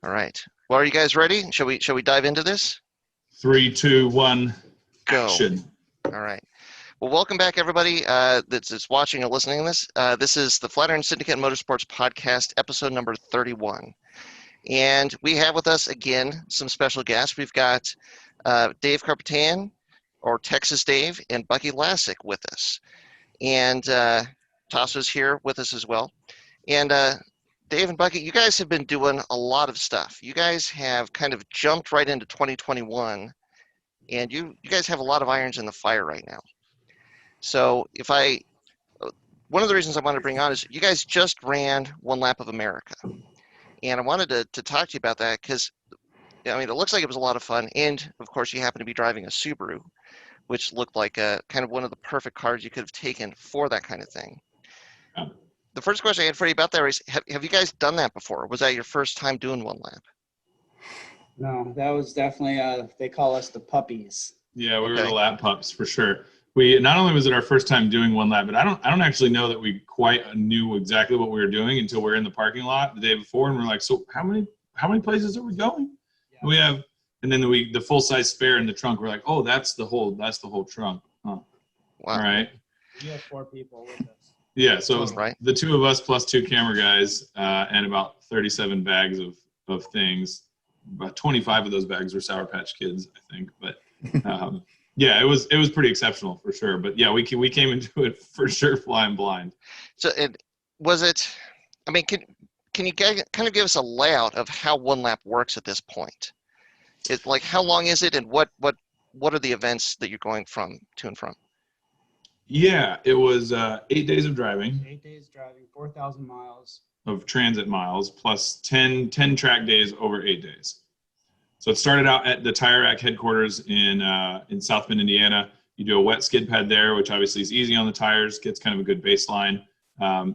All right. Well, are you guys ready? Shall we dive into this? 3, 2, 1, Go. action. All right. Well, welcome back, everybody that's watching or listening to this. This is the Flatirons Syndicate Motorsports Podcast, episode number 31. And we have with us, again, some special guests. We've got Dave Carapetyan, or Texas Dave, and Bucky Lasek with us. And Tasso's here with us as well. And Dave and Bucky, you guys have been doing a lot of stuff. You guys have kind of jumped right into 2021, and you guys have a lot of irons in the fire right now. So one of the reasons I wanted to bring on is you guys just ran One Lap of America. And I wanted to talk to you about that because, I mean, it looks like it was a lot of fun. And, of course, you happen to be driving a Subaru, which looked like kind of one of the perfect cars you could have taken for that kind of thing. Yeah. The first question I had for you about that is, have you guys done that before? Was that your first time doing one lap? No, that was definitely, they call us the puppies. Yeah, we were the lap pups for sure. We not only was it our first time doing one lap, but I don't actually know that we quite knew exactly what we were doing until we were in the parking lot the day before, and we're like, so how many places are we going? Yeah. We have, and then the full size spare in the trunk. We're like, oh, that's the whole trunk. Huh. Wow. All right. We have 4 people with us. Yeah, so it was the 2 of us plus 2 camera guys, and about 37 bags of things. About 25 of those bags were Sour Patch Kids, I think. But yeah, it was pretty exceptional for sure. But yeah, we came into it for sure flying blind. So I mean, can you kind of give us a layout of how one lap works at this point? It's like, how long is it, and what are the events that you're going to and from? Yeah, it was 8 days of driving. 8 days driving, 4,000 miles. Of transit miles, plus 10 track days over 8 days. So it started out at the Tire Rack headquarters in South Bend, Indiana. You do a wet skid pad there, which obviously is easy on the tires, gets kind of a good baseline.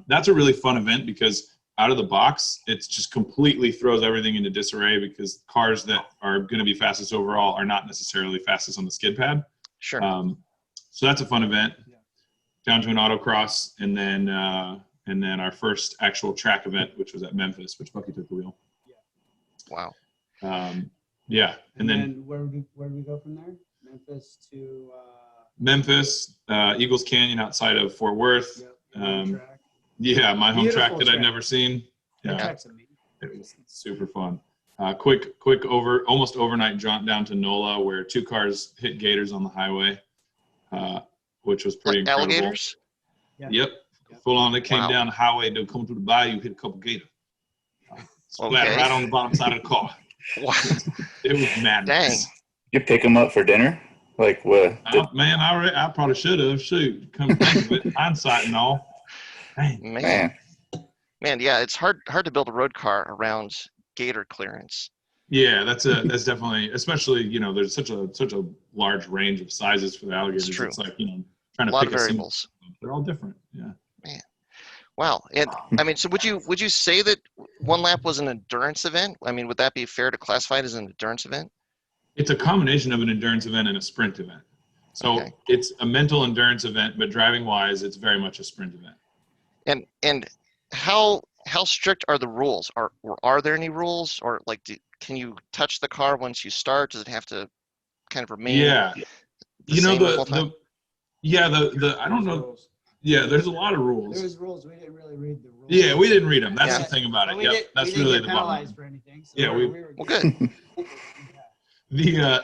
That's a really fun event because out of the box, it just completely throws everything into disarray because cars that are going to be fastest overall are not necessarily fastest on the skid pad. Sure. So that's a fun event. Down to an autocross, and then our first actual track event, which was at Memphis, which Bucky took the wheel. Yeah. Wow. Yeah, and then where did we go from there? Memphis to Memphis, Eagles Canyon outside of Fort Worth. Yep. Yeah, my home Beautiful track that I'd never seen. Yeah, track's amazing. It was super fun. Quick almost overnight jaunt down to NOLA where 2 cars hit gators on the highway. Which was pretty incredible. Alligators? Yeah. Yep. Full on. They came down the highway to come through the bayou, hit a couple gators. Splat right on the bottom side of the car. Wow. It was madness. Dang. You pick them up for dinner? Like what? Man, I probably should have. Shoot. Come to think of it. Hindsight and all. Man, yeah, it's hard to build a road car around gator clearance. Yeah, that's definitely, especially, there's such a large range of sizes for the alligators. It's true. It's like, trying to a lot pick of variables. They're all different. Yeah. Man. Wow. And I mean, so would you say that one lap was an endurance event? I mean, would that be fair to classify it as an endurance event? It's a combination of an endurance event and a sprint event. So It's a mental endurance event, but driving wise, it's very much a sprint event. And how strict are the rules? Are there any rules, or like can you touch the car once you start? Does it have to kind of remain? Yeah, the whole time? I don't know. Yeah, there's a lot of rules. There's rules. We didn't really read the rules. Yeah, we didn't read them. That's the thing about it. Yep, that's we really didn't the get penalized bottom. For anything. So yeah, well, good.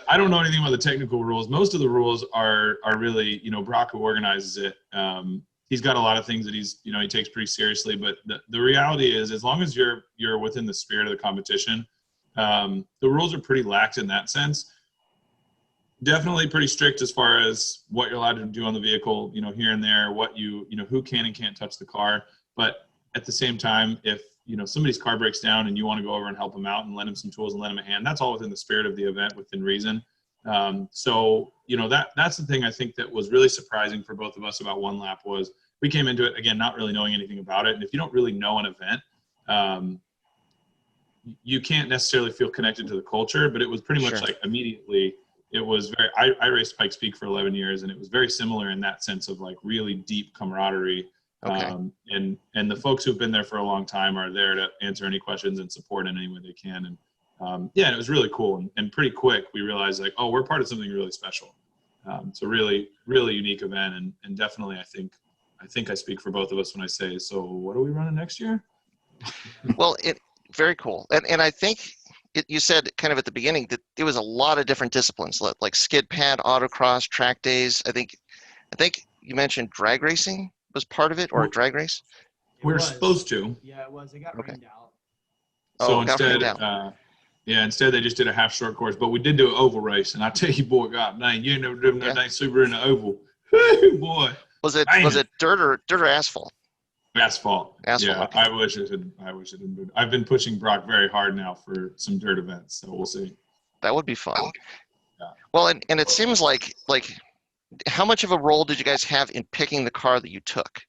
I don't know anything about the technical rules. Most of the rules are really, Brock, who organizes it. He's got a lot of things that he takes pretty seriously. But the reality is, as long as you're within the spirit of the competition, the rules are pretty lax in that sense. Definitely pretty strict as far as what you're allowed to do on the vehicle, here and there, what who can and can't touch the car. But at the same time, if, somebody's car breaks down and you want to go over and help them out and lend them some tools and lend them a hand, that's all within the spirit of the event, within reason. So, that's the thing I think that was really surprising for both of us about one lap was we came into it, again, not really knowing anything about it. And if you don't really know an event, you can't necessarily feel connected to the culture, but it was pretty much like immediately it was very, I raced Pikes Peak for 11 years, and it was very similar in that sense of like really deep camaraderie. And the folks who've been there for a long time are there to answer any questions and support in any way they can. And yeah, and it was really cool. And pretty quick, we realized like, oh, we're part of something really special. It's a really, really unique event. And definitely, I think I speak for both of us when I say, so what are we running next year? Well, very cool. And I think you said kind of at the beginning that there was a lot of different disciplines, like skid pad, autocross, track days. I think you mentioned drag racing was part of it, or a drag race. We're supposed to. Yeah, it was. It got rained out. So it got rained instead, out. instead they just did a half short course, but we did do an oval race. And I tell you, boy, God, dang, you ain't never driven that dang Subaru in the oval. Woo, boy. Was it dirt or asphalt? Asphalt. Asphalt. Yeah, Okay. I wish it had been. I've been pushing Brock very hard now for some dirt events, so we'll see. That would be fun. Yeah. Well, and it seems like how much of a role did you guys have in picking the car that you took?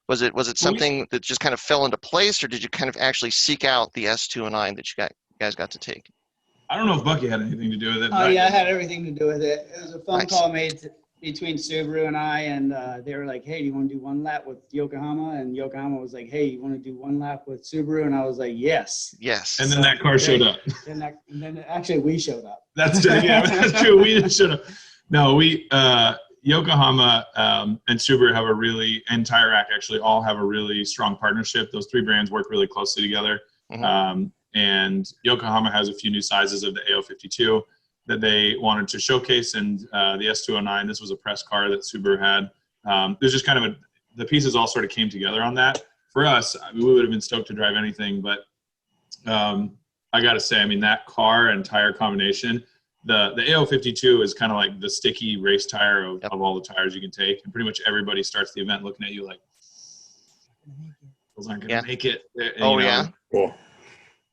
Was it something that just kind of fell into place, or did you kind of actually seek out the S209 that you guys got to take? I don't know if Bucky had anything to do with it. Oh, yeah, it had everything to do with it. It was a phone Nice. call made between Subaru and I, and they were like, hey, do you want to do one lap with Yokohama? And Yokohama was like, hey, you want to do one lap with Subaru? And I was like, yes. Yes. And then that car showed up. And then actually we showed up. That's true. We should have. No, we Yokohama and Subaru have and Tyrac actually all have a really strong partnership. Those three brands work really closely together. Mhm. And Yokohama has a few new sizes of the AO52 that they wanted to showcase, and the S209. This was a press car that Subaru had. There's just kind of the pieces all sort of came together on that. For us, we would have been stoked to drive anything, but I got to say, I mean, that car and tire combination. The AO52 is kind of like the sticky race tire of all the tires you can take. And pretty much everybody starts the event looking at you like, those aren't going to make it. Yeah. Cool.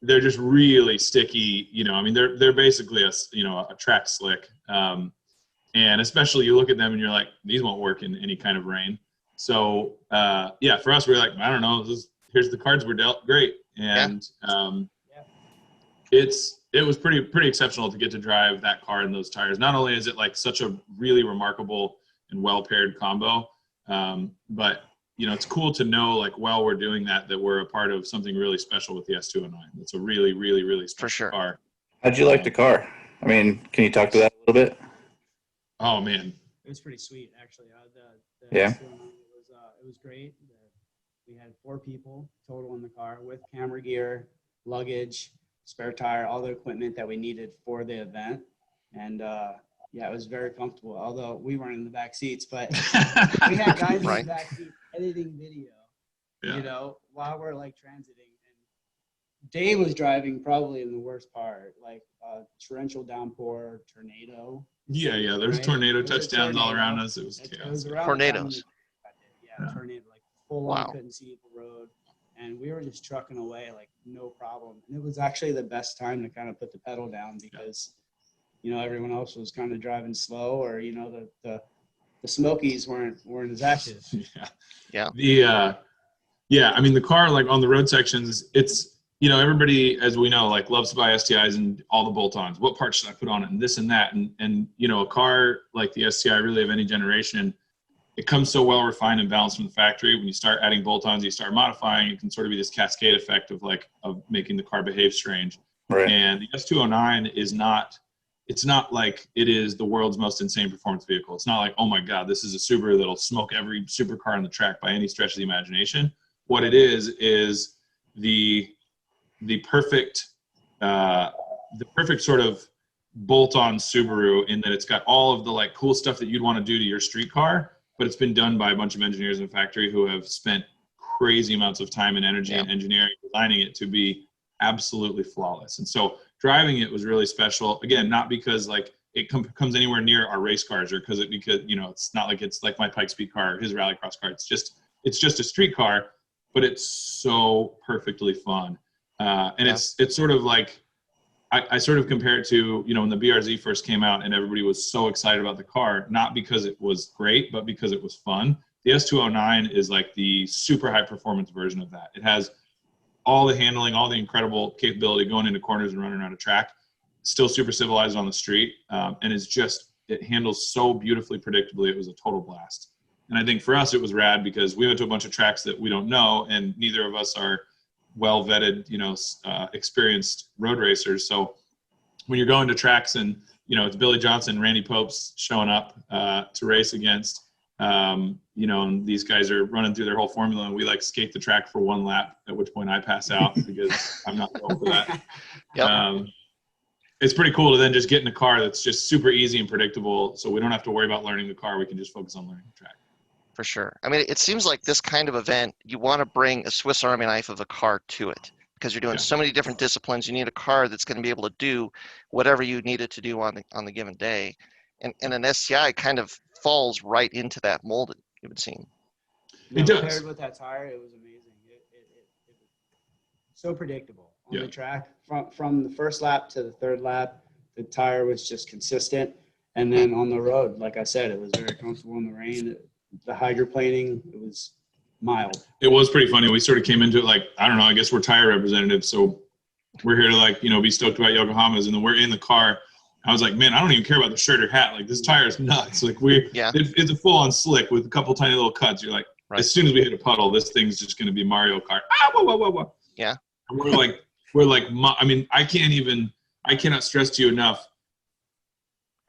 They're just really sticky. I mean, they're basically a track slick. And especially you look at them and you're like, these won't work in any kind of rain. So, yeah, for us, we're like, I don't know, here's the cards we're dealt. Great. And it was pretty exceptional to get to drive that car and those tires. Not only is it like such a really remarkable and well-paired combo, but it's cool to know, like, while we're doing that we're a part of something really special with the S209. It's a really, really, really special car. How'd you like the car? I mean, can you talk to that a little bit? Oh man, It was pretty sweet, actually. Yeah. It was great. We had 4 people total in the car with camera gear, luggage, spare tire, all the equipment that we needed for the event. And yeah, it was very comfortable, although we weren't in the back seats, but we had guys in the back seat editing video, while we're like transiting. And Dave was driving probably in the worst part, like torrential downpour, tornado. Yeah. There's tornado touchdowns all around us. It was chaos. It was around Tornadoes. Tornado, like full on, couldn't see the road. And we were just trucking away, like no problem. And it was actually the best time to kind of put the pedal down because, everyone else was kind of driving slow, or, the Smokies weren't as active. Yeah. I mean, the car, like on the road sections, it's, everybody, as we know, like loves to buy STIs and all the bolt-ons. What parts should I put on it and this and that? And a car like the STI really of any generation, it comes so well refined and balanced from the factory. When you start adding bolt-ons, you start modifying, it can sort of be this cascade effect of making the car behave strange. Right. And the S209 it's not like it is the world's most insane performance vehicle. It's not like, oh my God, this is a Subaru that'll smoke every supercar on the track by any stretch of the imagination. What it is the perfect sort of bolt-on Subaru, in that it's got all of the like cool stuff that you'd want to do to your street car, but it's been done by a bunch of engineers in the factory who have spent crazy amounts of time and energy and engineering designing it to be absolutely flawless. And so driving it was really special. Again, not because like it comes anywhere near our race cars, or because it's not like it's like my Pike Speed car or his rallycross car. It's just a street car, but it's so perfectly fun. And it's sort of like, I sort of compare it to, when the BRZ first came out and everybody was so excited about the car, not because it was great, but because it was fun. The S209 is like the super high performance version of that. It has all the handling, all the incredible capability going into corners and running around a track, still super civilized on the street. And it handles so beautifully predictably. It was a total blast. And I think for us, it was rad because we went to a bunch of tracks that we don't know, and neither of us are well vetted, experienced road racers. So when you're going to tracks and, it's Billy Johnson, Randy Pope's showing up to race against, and these guys are running through their whole formula, and we like skate the track for one lap, at which point I pass out because I'm not built for that. Yep. It's pretty cool to then just get in a car that's just super easy and predictable, so we don't have to worry about learning the car. We can just focus on learning the track. For sure. I mean, it seems like this kind of event, you want to bring a Swiss Army knife of a car to it because you're doing so many different disciplines. You need a car that's going to be able to do whatever you need it to do on the given day. And an STI kind of falls right into that mold, it would seem. It does. Paired with that tire, it was amazing. It was so predictable on the track. From the first lap to the third lap, the tire was just consistent. And then on the road, like I said, it was very comfortable in the rain. The hydroplaning, it was mild. It was pretty funny. We sort of came into it like, I don't know, I guess we're tire representatives. So we're here to be stoked about Yokohamas. And then we're in the car. I was like, man, I don't even care about the shirt or hat. Like, this tire is nuts. Like, it's a full on slick with a couple tiny little cuts. You're like, as soon as we hit a puddle, this thing's just going to be Mario Kart. Whoa. Yeah. And I cannot stress to you enough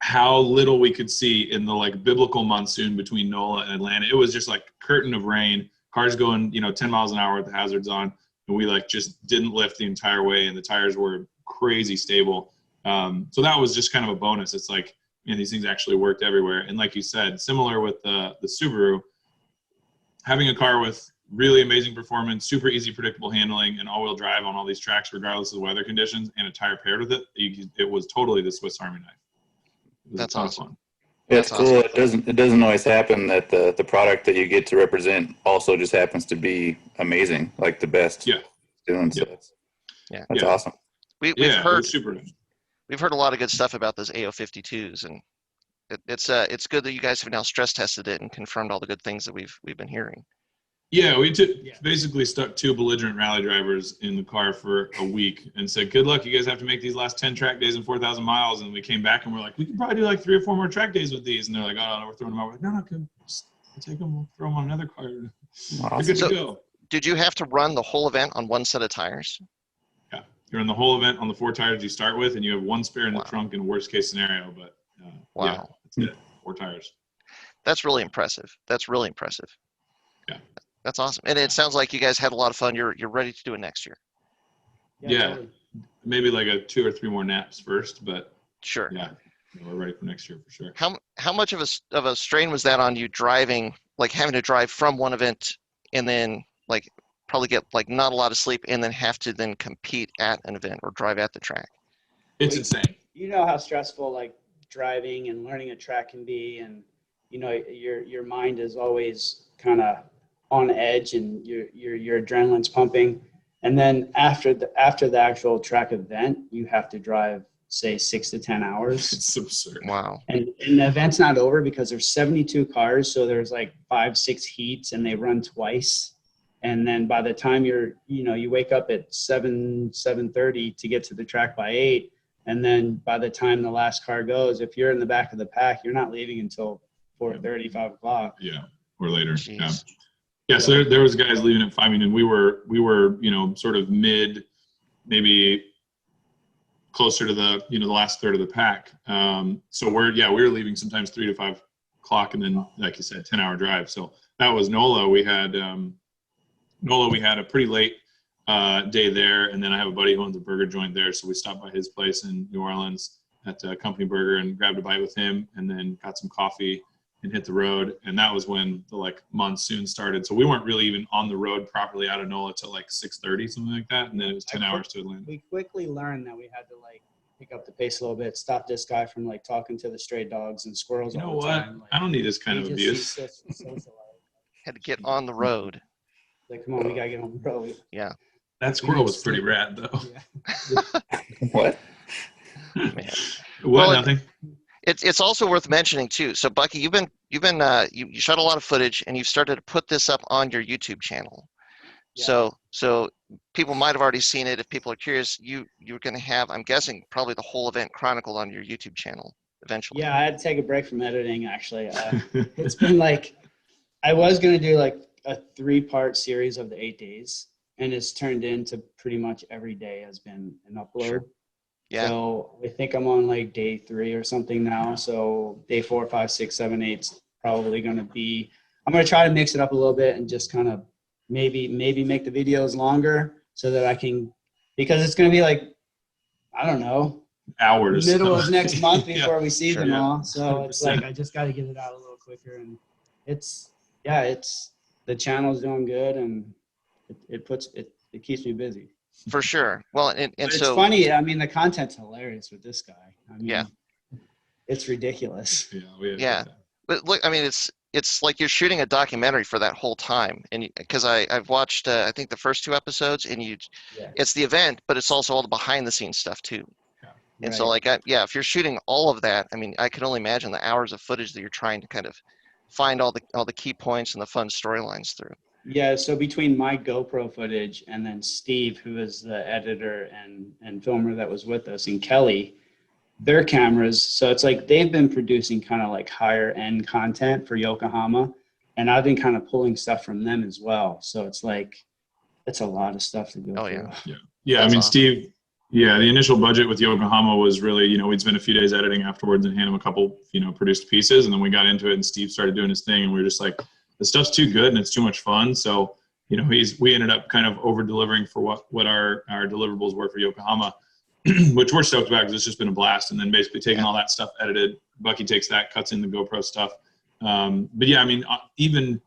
how little we could see in the biblical monsoon between NOLA and Atlanta. It was just like curtain of rain, cars going, 10 miles an hour with the hazards on. And we just didn't lift the entire way, and the tires were crazy stable. So that was just kind of a bonus. It's like, these things actually worked everywhere. And like you said, similar with the Subaru, having a car with really amazing performance, super easy, predictable handling, and all-wheel drive on all these tracks, regardless of the weather conditions, and a tire paired with it, it was totally the Swiss Army knife. That's awesome. Yeah, it's cool. Awesome. It doesn't always happen that the product that you get to represent also just happens to be amazing, like the best. Yeah. Doing so. Yeah. That's awesome. We've heard a lot of good stuff about those AO52s, and it's good that you guys have now stress tested it and confirmed all the good things that we've been hearing. Yeah, we basically stuck 2 belligerent rally drivers in the car for a week and said, good luck, you guys have to make these last 10 track days and 4,000 miles. And we came back and we're like, we can probably do 3 or 4 more track days with these. And they're like, oh, no, we're throwing them out. We're like, no, just take them, we'll throw them on another car. Awesome. We're good to go. Did you have to run the whole event on one set of tires? Yeah, you're in the whole event on the 4 tires you start with, and you have 1 spare in the trunk in worst case scenario. But yeah, that's it, 4 tires. That's really impressive. Yeah. That's awesome. And it sounds like you guys had a lot of fun. You're ready to do it next year. Yeah. Totally. Maybe 2 or 3 more naps first, but sure. Yeah, we're ready for next year for sure. How much of a strain was that on you driving, having to drive from one event and then probably get not a lot of sleep and then have to then compete at an event or drive at the track? It's insane. You know how stressful driving and learning a track can be, and your mind is always kind of on edge, and your adrenaline's pumping. And then after the actual track event, you have to drive, say, 6 to 10 hours. It's absurd. Wow. And the event's not over because there's 72 cars, so there's 5-6 heats, and they run twice. And then by the time you wake up at 7:30 to get to the track by 8, and then by the time the last car goes, if you're in the back of the pack, you're not leaving until 4:30, 5 o'clock. Yeah, or later. Jeez. Yeah. Yeah, so there was guys leaving at 5, and we were sort of mid, maybe closer to the the last third of the pack. So we were leaving sometimes 3 to 5 o'clock, and then, like you said, 10-hour drive. So that was NOLA. We had a pretty late day there, and then I have a buddy who owns a burger joint there, so we stopped by his place in New Orleans at Company Burger and grabbed a bite with him, and then got some coffee and hit the road. And that was when the monsoon started, so we weren't really even on the road properly out of NOLA till 6:30, something like that, and then it was 10 hours to Atlanta. We quickly learned that we had to pick up the pace a little bit, stop this guy from talking to the stray dogs and squirrels. You know all the what? time. I don't need this kind of abuse. Had to get on the road. Come on, we gotta get on the road. Yeah. That squirrel was pretty rad, though. Yeah. What? Man. Nothing. It's also worth mentioning too. So Bucky, you shot a lot of footage, and you've started to put this up on your YouTube channel. Yeah. So people might have already seen it. If people are curious, you're going to have, I'm guessing, probably the whole event chronicled on your YouTube channel eventually. Yeah, I had to take a break from editing, actually. It's been I was going to do a 3-part series of the 8 days, and it's turned into pretty much every day has been an upload. Sure. Yeah. So I think I'm on like day 3 or something now. So day 4, 5, 6, 7, 8's probably going to be, I'm going to try to mix it up a little bit and just kind of maybe make the videos longer so that I can, because it's going to be like, I don't know, Hours. middle of next month before we see Sure. them all. So it's 100%. like, I just got to get it out a little quicker. And it's the channel's doing good, and it keeps me busy. For sure. Well, and It's so funny. I mean, the content's hilarious with this guy. I mean, Yeah. it's ridiculous. Yeah. But look, I mean, it's like you're shooting a documentary for that whole time, and because I've watched I think the first 2 episodes, and it's the event, but it's also all the behind the scenes stuff too. And so like if you're shooting all of that, I mean, I can only imagine the hours of footage that you're trying to kind of find all the key points and the fun storylines through. Yeah, so between my GoPro footage and then Steve, who is the editor and filmer that was with us, and Kelly, their cameras, so it's like they've been producing kind of like higher end content for Yokohama, and I've been kind of pulling stuff from them as well. So it's like, it's a lot of stuff to go through. Yeah. I mean, Steve, the initial budget with Yokohama was really, we'd spend a few days editing afterwards and hand him a couple, produced pieces. And then we got into it and Steve started doing his thing, and we were just like, the stuff's too good and it's too much fun. So, we ended up kind of over delivering for what our deliverables were for Yokohama, which we're stoked about because it's just been a blast. And then basically taking all that stuff edited, Bucky takes that, cuts in the GoPro stuff. But yeah, I mean, even,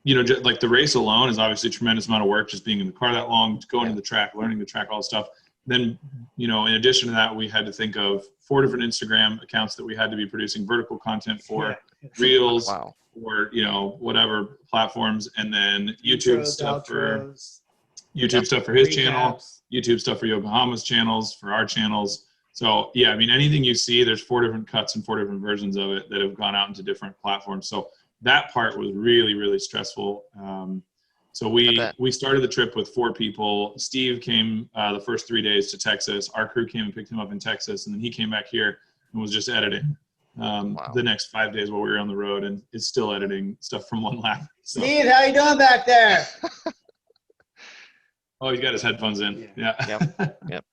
just like the race alone is obviously a tremendous amount of work, just being in the car that long, going to the track, learning the track, all the stuff. Then, in addition to that, we had to think of 4 different Instagram accounts that we had to be producing vertical content for, reels, or, whatever platforms, and then YouTube stuff for his channel, YouTube stuff for Yokohama's channels, for our channels. So yeah, I mean, anything you see, there's 4 different cuts and 4 different versions of it that have gone out into different platforms. So that part was really, really stressful. So we started the trip with 4 people. Steve came the first 3 days to Texas. Our crew came and picked him up in Texas, and then he came back here and was just editing the next 5 days while we were on the road, and is still editing stuff from one lap. So. Steve, how you doing back there? Oh, he's got his headphones in. Yeah. Yep.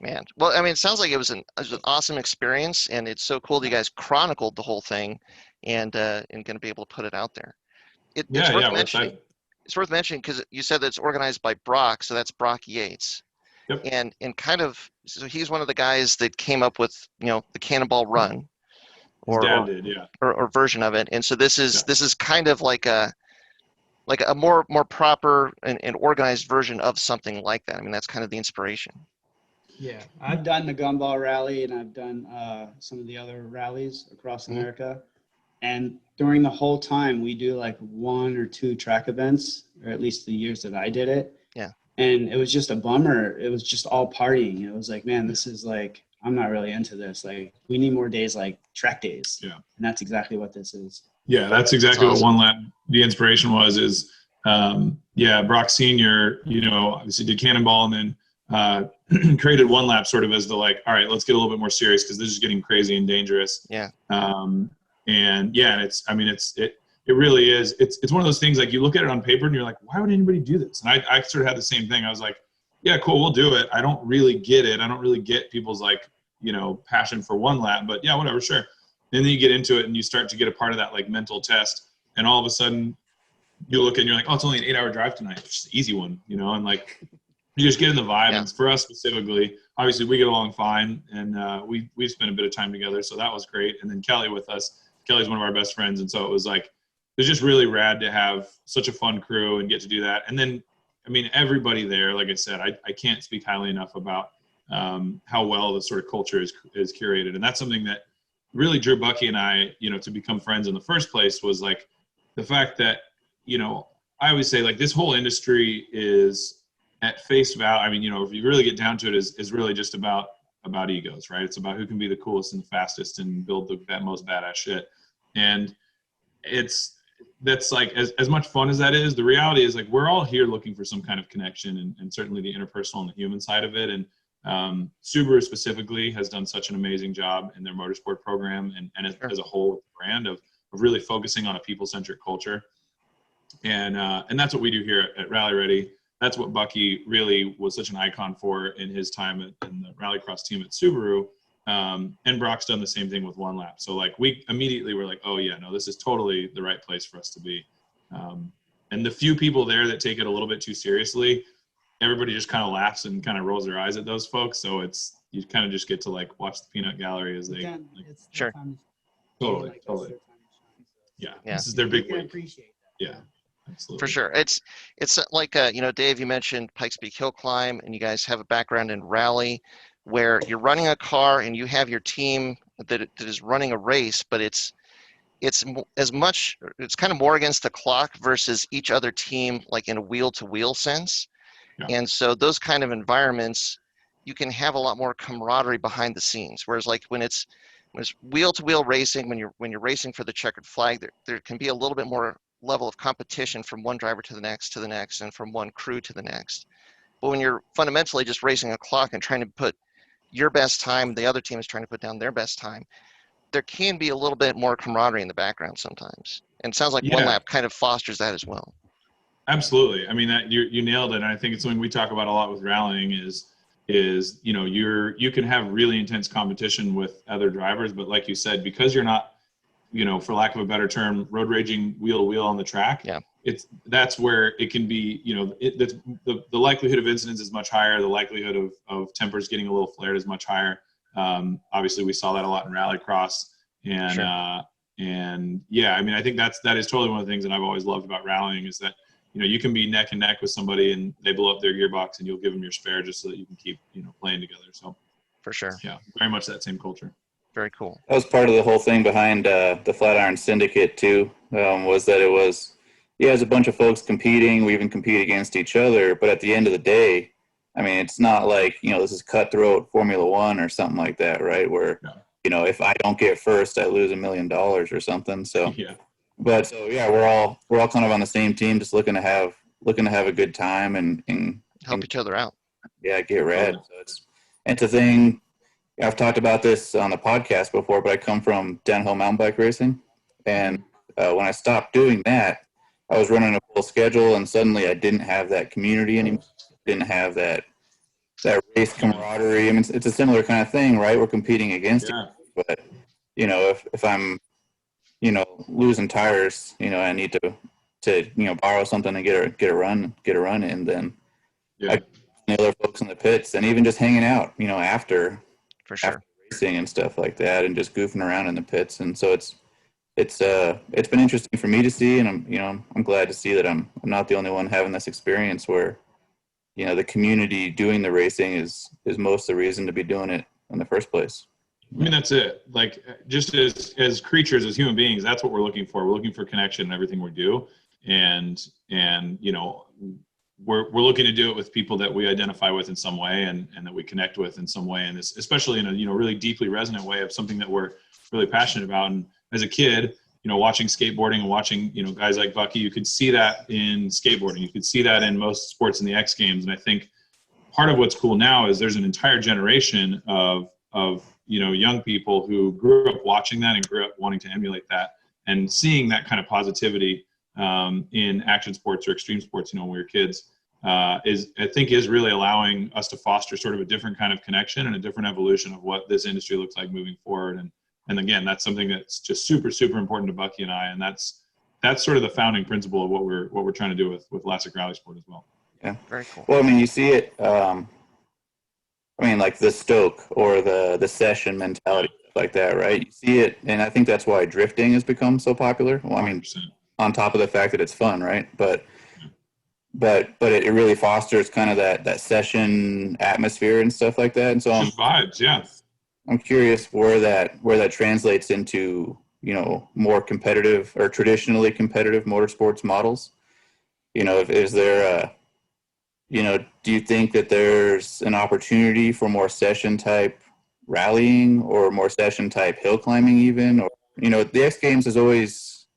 Man. Well, I mean, it sounds like it was an awesome experience, and it's so cool that you guys chronicled the whole thing and going to be able to put it out there. It's worth mentioning because you said that it's organized by Brock, so that's Brock Yates. Yep. And kind of, so he's one of the guys that came up with, the Cannonball Run, or version of it. And so this is kind of like a more proper and organized version of something like that. I mean, that's kind of the inspiration. Yeah, I've done the Gumball Rally, and I've done some of the other rallies across America. And during the whole time, we do like 1 or 2 track events, or at least the years that I did it. Yeah. And it was just a bummer. It was just all partying. It was like, man, this is like, I'm not really into this. Like, we need more days like track days. Yeah. And that's exactly what this is. Yeah, that's exactly what One Lap, the inspiration is Brock Sr., obviously did Cannonball, and then created One Lap sort of as the like, all right, let's get a little bit more serious because this is getting crazy and dangerous. Yeah. And it really is. It's one of those things, like you look at it on paper and you're like, why would anybody do this? And I sort of had the same thing. I was like, yeah, cool, we'll do it. I don't really get it. I don't really get people's like, passion for One Lap, but yeah, whatever, sure. And then you get into it and you start to get a part of that like mental test. And all of a sudden you look and you're like, oh, it's only an 8-hour drive tonight. It's just an easy one, and like, you just get in the vibe. Yeah. And for us specifically, obviously we get along fine, and we spent a bit of time together, so that was great. And then Kelly with us. Kelly's one of our best friends, and so it was just really rad to have such a fun crew and get to do that. And then, I mean, everybody there, like I said, I can't speak highly enough about how well the sort of culture is curated, and that's something that really drew Bucky and I, to become friends in the first place, was like the fact that, I always say like this whole industry is at face value. I mean, if you really get down to it, is really just about egos, right? It's about who can be the coolest and the fastest and build that most badass shit. And that's like, as much fun as that is, the reality is like, we're all here looking for some kind of connection, and certainly the interpersonal and the human side of it. And Subaru specifically has done such an amazing job in their motorsport program and as a whole brand of really focusing on a people-centric culture. And that's what we do here at Rally Ready. that's what Bucky really was such an icon for in his time in the rallycross team at Subaru. And Brock's done the same thing with One Lap. So like we immediately were like, oh yeah, no, this is totally the right place for us to be. And the few people there that take it a little bit too seriously, everybody just kind of laughs and kind of rolls their eyes at those folks. So you kind of just get to like watch the peanut gallery as they. Again, like, it's Sure. totally. Yeah, this is their big week. week. Appreciate that. Yeah, absolutely. For sure. It's like, Dave, you mentioned Pikes Peak Hill Climb, and you guys have a background in rally where you're running a car and you have your team that is running a race, but it's kind of more against the clock versus each other team, like in a wheel-to-wheel sense. Yeah. And so those kind of environments, you can have a lot more camaraderie behind the scenes. Whereas like when it's wheel-to-wheel racing, when you're racing for the checkered flag, there can be a little bit more level of competition from one driver to the next, and from one crew to the next. But when you're fundamentally just racing a clock and trying to put your best time, the other team is trying to put down their best time, there can be a little bit more camaraderie in the background sometimes. And it sounds like One Lap kind of fosters that as well. Absolutely. I mean, that you nailed it. And I think it's something we talk about a lot with rallying is you can have really intense competition with other drivers, but like you said, because you're not, for lack of a better term, road raging wheel to wheel on the track. Yeah. That's where it can be, the likelihood of incidents is much higher. The likelihood of tempers getting a little flared is much higher. Obviously we saw that a lot in rallycross, and, Sure. and yeah, I mean, I think that is totally one of the things that I've always loved about rallying is that, you can be neck and neck with somebody and they blow up their gearbox and you'll give them your spare just so that you can keep, playing together. So For sure. yeah, very much that same culture. Very cool. That was part of the whole thing behind the Flatirons Syndicate too, was that it was a bunch of folks competing. We even compete against each other, but at the end of the day, I mean, it's not like, this is cutthroat Formula One or something like that, right? Where, if I don't get first, I lose $1 million or something. So, Yeah. But so yeah, we're all kind of on the same team, just looking to have a good time and Help each other out. yeah, get rad. So it's a thing. I've talked about this on the podcast before, but I come from downhill mountain bike racing, and when I stopped doing that, I was running a full schedule, and suddenly I didn't have that community anymore. Didn't have that race camaraderie. I mean, it's a similar kind of thing, right? We're competing against each other, but if I'm losing tires, I need to borrow something and get a run in, then I the other folks in the pits, and even just hanging out, after racing and stuff like that, and just goofing around in the pits. And so it's been interesting for me to see, and I'm glad to see that I'm not the only one having this experience where the community doing the racing is most of the reason to be doing it in the first place. I mean, that's it. Like, just as creatures, as human beings, that's what we're looking for. We're looking for connection in everything we do, and we're looking to do it with people that we identify with in some way, and that we connect with in some way, and this, especially in a really deeply resonant way of something that we're really passionate about. And as a kid, watching skateboarding and watching guys like Bucky, you could see that in skateboarding. You could see that in most sports in the X Games, and I think part of what's cool now is there's an entire generation of young people who grew up watching that and grew up wanting to emulate that, and seeing that kind of positivity in action sports or extreme sports, when we were kids, is really allowing us to foster sort of a different kind of connection and a different evolution of what this industry looks like moving forward. And again, that's something that's just super, super important to Bucky and I, and that's sort of the founding principle of what we're trying to do with Lasek Rallysport as well. Yeah, very cool. Well, I mean, you see it. Like the Stoke or the session mentality, like that, right? You see it, and I think that's why drifting has become so popular. Well, I mean, 100%. On top of the fact that it's fun, right? But it really fosters kind of that session atmosphere and stuff like that. And so Just vibes, yeah. I'm curious where that translates into, more competitive or traditionally competitive motorsports models. Is there do you think that there's an opportunity for more session type rallying or more session type hill climbing even? Or, the X Games has always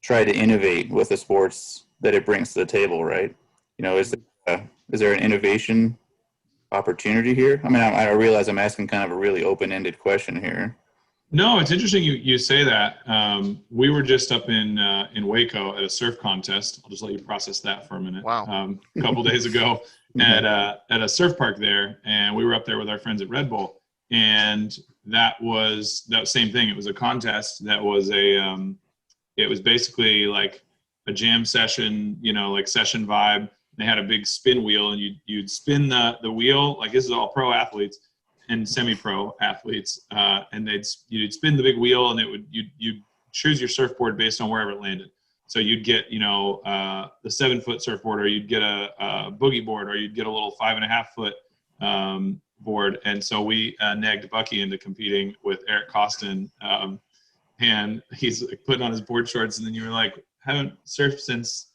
tried to innovate with the sports that it brings to the table, right? Is there an innovation opportunity here? I mean, I realize I'm asking kind of a really open-ended question here. No, it's interesting you say that. We were just up in Waco at a surf contest. I'll just let you process that for a minute. Wow. A couple days ago at a surf park there, and we were up there with our friends at Red Bull, and that same thing. It was a contest that was it was basically like a jam session, like session vibe. They had a big spin wheel, and you'd spin the wheel. Like, this is all pro athletes and semi-pro athletes, and you'd spin the big wheel, and you'd choose your surfboard based on wherever it landed. So you'd get the 7-foot surfboard, or you'd get a boogie board, or you'd get a little 5.5-foot board. And so we nagged Bucky into competing with Eric Costin, and he's putting on his board shorts, and then you were like, haven't surfed since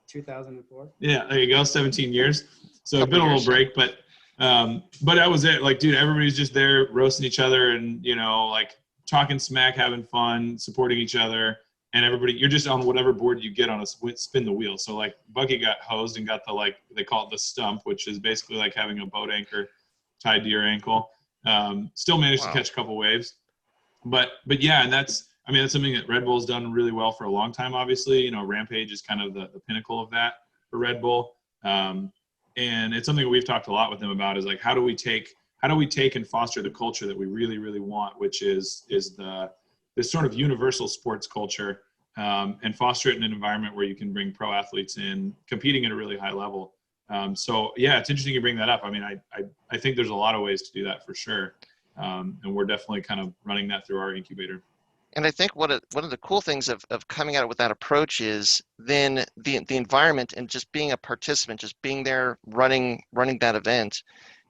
2004. Yeah, there you go, 17 years. So it's been a little break, but that was it. Like, dude, everybody's just there roasting each other and, like talking smack, having fun, supporting each other. And everybody, you're just on whatever board you get on a spin the wheel. So like Bucky got hosed and got they call it the stump, which is basically like having a boat anchor tied to your ankle. Still managed to catch a couple waves. But yeah, and that's something that Red Bull's done really well for a long time, obviously. Rampage is kind of the pinnacle of that for Red Bull. And it's something we've talked a lot with them about, is like, how do we take and foster the culture that we really, really want, which is this sort of universal sports culture, and foster it in an environment where you can bring pro athletes in competing at a really high level. So yeah, it's interesting you bring that up. I think there's a lot of ways to do that for sure. And we're definitely kind of running that through our incubator. And I think one of the cool things of coming at it with that approach is then the environment and just being a participant, just being there running that event,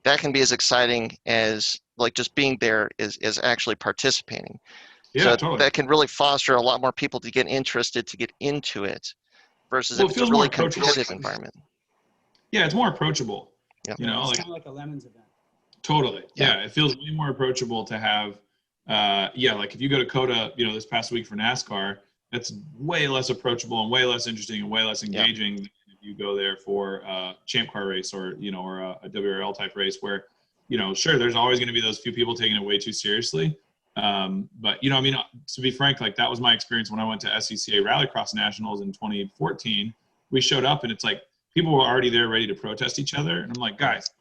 that can be as exciting as like just being there is actually participating. Yeah, so totally. That can really foster a lot more people to get interested, to get into it, versus if it's a really competitive environment. Yeah, it's more approachable. Yeah. It's kind of like a Lemons event. Totally. Yeah, it feels way more approachable to have. Like if you go to COTA, this past week for NASCAR, that's way less approachable and way less interesting and way less engaging than if you go there for a Champ Car race or a WRL type race where, sure, there's always going to be those few people taking it way too seriously. But, to be frank, like that was my experience when I went to SCCA Rallycross Nationals in 2014. We showed up and it's like people were already there ready to protest each other. And I'm like, guys,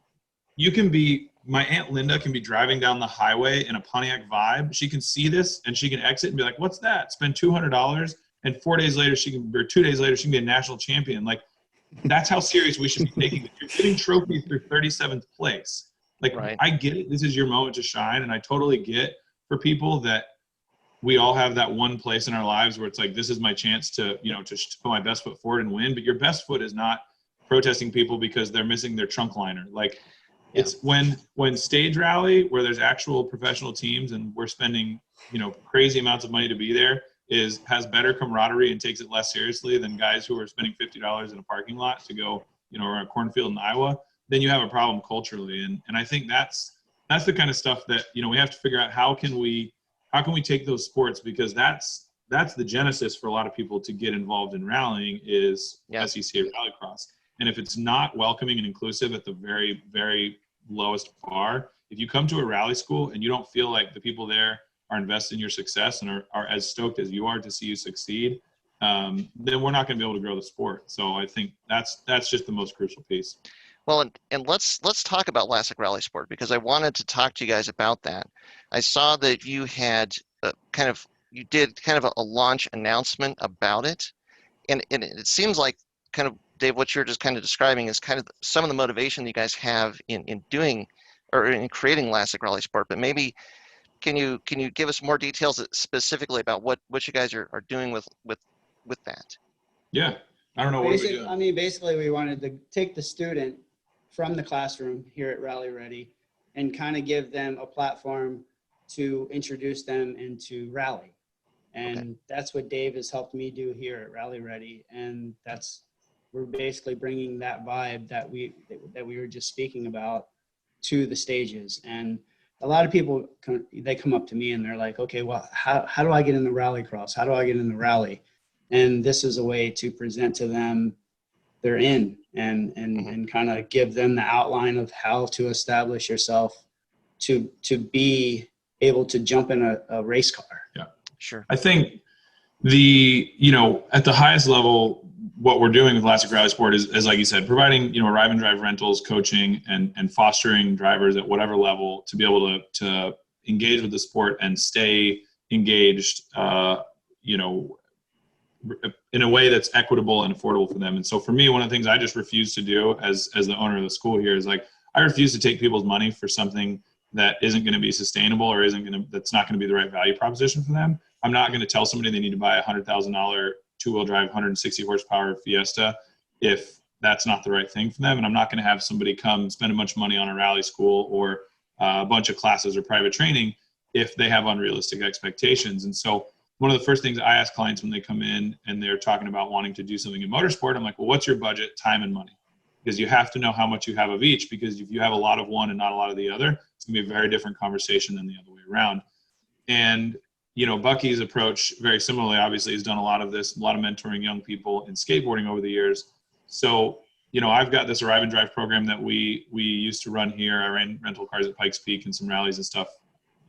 my Aunt Linda can be driving down the highway in a Pontiac Vibe. She can see this and she can exit and be like, what's that? Spend $200 and 2 days later, she can be a national champion. Like, that's how serious we should be taking it. You're getting trophies through 37th place. Like, right. I get it. This is your moment to shine. And I totally get for people that we all have that one place in our lives where it's like, this is my chance to, to put my best foot forward and win. But your best foot is not protesting people because they're missing their trunk liner. Like, it's when stage rally, where there's actual professional teams and we're spending, crazy amounts of money to be there, has better camaraderie and takes it less seriously than guys who are spending $50 in a parking lot to go, or a cornfield in Iowa, then you have a problem culturally. And I think that's the kind of stuff that, we have to figure out how can we take those sports, because that's the genesis for a lot of people to get involved in rallying is SCCA Rallycross. And if it's not welcoming and inclusive at the very, very lowest bar, if you come to a rally school and you don't feel like the people there are invested in your success and are as stoked as you are to see you succeed, then we're not going to be able to grow the sport. So I think that's just the most crucial piece. Well, and let's talk about Lasek Rallysport, because I wanted to talk to you guys about that. I saw that you had you did kind of a launch announcement about it, and it seems like kind of, Dave, what you're just kind of describing is kind of some of the motivation you guys have in doing or in creating Lasek Rallysport. But maybe can you give us more details specifically about what you guys are doing with that? Yeah, I don't know what we do. Basically, we wanted to take the student from the classroom here at Rally Ready and kind of give them a platform to introduce them into rally. And that's what Dave has helped me do here at Rally Ready. And we're basically bringing that vibe that we were just speaking about to the stages. And a lot of people, they come up to me and they're like, okay, well, how do I get in the rallycross? How do I get in the rally? And this is a way to present to them they're in and kind of give them the outline of how to establish yourself to be able to jump in a race car. Yeah, Sure. I think at the highest level, what we're doing with Lasek Rallysport is like you said, providing, arrive and drive rentals, coaching, and fostering drivers at whatever level to be able to engage with the sport and stay engaged, in a way that's equitable and affordable for them. And so for me, one of the things I just refuse to do as the owner of the school here is like, I refuse to take people's money for something that isn't going to be sustainable or that's not going to be the right value proposition for them. I'm not going to tell somebody they need to buy a $100,000 two-wheel drive 160 horsepower Fiesta if that's not the right thing for them. And I'm not going to have somebody come spend a bunch of money on a rally school or a bunch of classes or private training if they have unrealistic expectations. And so one of the first things I ask clients when they come in and they're talking about wanting to do something in motorsport, I'm like, well, what's your budget, time, and money? Because you have to know how much you have of each, because if you have a lot of one and not a lot of the other, it's going to be a very different conversation than the other way around. And, Bucky's approach, very similarly, obviously, has done a lot of this, a lot of mentoring young people in skateboarding over the years. So, I've got this arrive and drive program that we used to run here. I ran rental cars at Pikes Peak and some rallies and stuff,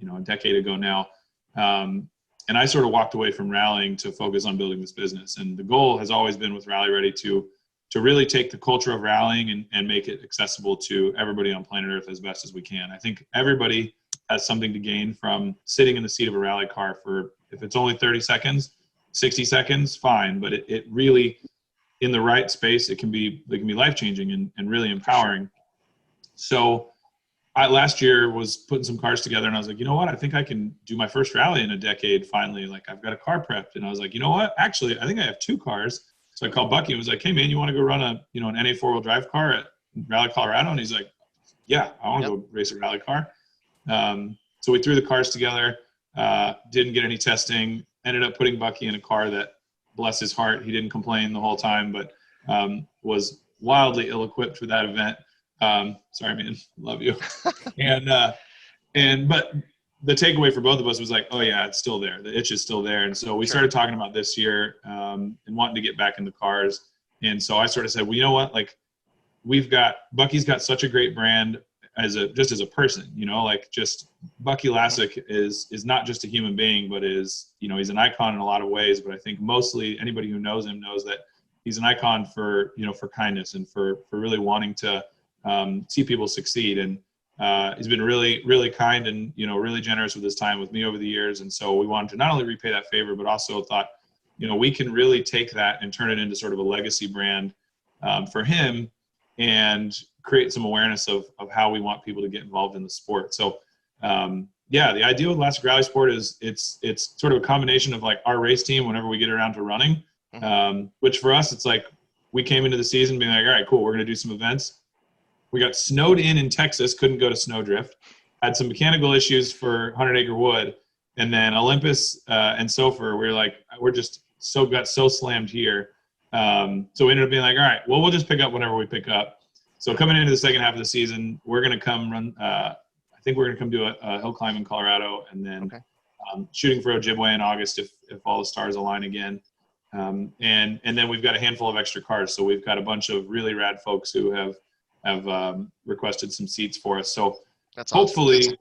a decade ago now. And I sort of walked away from rallying to focus on building this business. And the goal has always been with Rally Ready to really take the culture of rallying and make it accessible to everybody on planet Earth as best as we can. I think everybody has something to gain from sitting in the seat of a rally car for, if it's only 30 seconds, 60 seconds, fine. But it really, in the right space, it can be life-changing and really empowering. So I last year was putting some cars together and I was like, you know what? I think I can do my first rally in a decade finally. Like, I've got a car prepped. And I was like, you know what? Actually, I think I have two cars. So I called Bucky and was like, hey man, you want to go run an NA 4-wheel drive car at Rally Colorado? And he's like, yeah, I want to go race a rally car. So we threw the cars together, didn't get any testing, ended up putting Bucky in a car that, bless his heart, he didn't complain the whole time, but was wildly ill-equipped for that event. Sorry, man, love you. But the takeaway for both of us was like, oh yeah, it's still there. The itch is still there. And so we started talking about this year and wanting to get back in the cars. And so I sort of said, well, you know what? Like, Bucky's got such a great brand as a person, just Bucky Lasek is not just a human being, but is, he's an icon in a lot of ways. But I think mostly anybody who knows him knows that he's an icon for, for kindness and for really wanting to see people succeed. And he's been really, really kind and, really generous with his time with me over the years. And so we wanted to not only repay that favor, but also thought, we can really take that and turn it into sort of a legacy brand for him and create some awareness of how we want people to get involved in the sport. So, the idea with Lasek Rallysport is it's sort of a combination of like our race team whenever we get around to running, which for us, it's like we came into the season being like, all right, cool, we're going to do some events. We got snowed in Texas, couldn't go to Snowdrift, had some mechanical issues for 100 Acre Wood, and then Olympus and Sofer, we're just got so slammed here. So we ended up being like, all right, well, we'll just pick up whenever we pick up. So coming into the second half of the season, we're going to come run, I think we're going to come do a hill climb in Colorado, and then shooting for Ojibwe in August if all the stars align again. And then we've got a handful of extra cars. So we've got a bunch of really rad folks who have requested some seats for us. So that's hopefully awesome.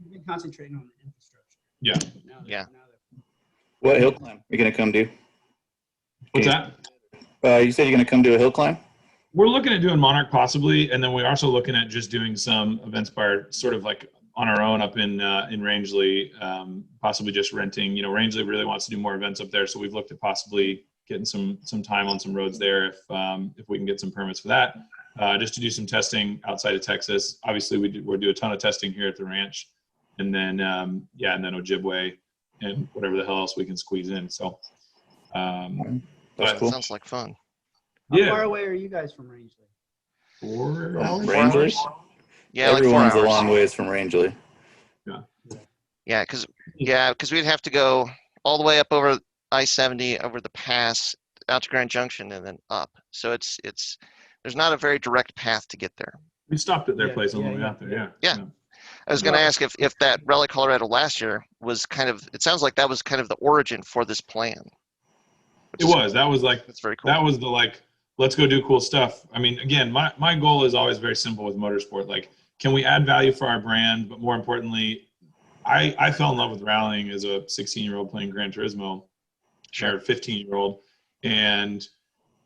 We've been concentrating on the infrastructure. Yeah. What hill climb are you going to come do? What's that? You said you're going to come do a hill climb? We're looking at doing Monarch possibly, and then we're also looking at just doing some events by sort of like on our own up in Rangeley, possibly just renting. Rangeley really wants to do more events up there, so we've looked at possibly getting some time on some roads there if we can get some permits for that, just to do some testing outside of Texas. Obviously, we'll do a ton of testing here at the ranch, and then and then Ojibwe and whatever the hell else we can squeeze in. So, that's cool. Sounds like fun. How far away are you guys from Rangeley? 4 hours? Rangeley? Yeah, everyone's like 4 hours. a long ways from Rangeley. Yeah, because we'd have to go all the way up over I-70, over the pass, out to Grand Junction, and then up. So it's there's not a very direct path to get there. We stopped at their place on the way out there. Yeah. I was going to ask if that Rally Colorado last year was it sounds like that was kind of the origin for this plan. It was. That was like, that's very cool. That was the let's go do cool stuff. I mean, again, my goal is always very simple with motorsport. Like, can we add value for our brand? But more importantly, I fell in love with rallying as a 16-year-old playing Gran Turismo, or 15-year-old, and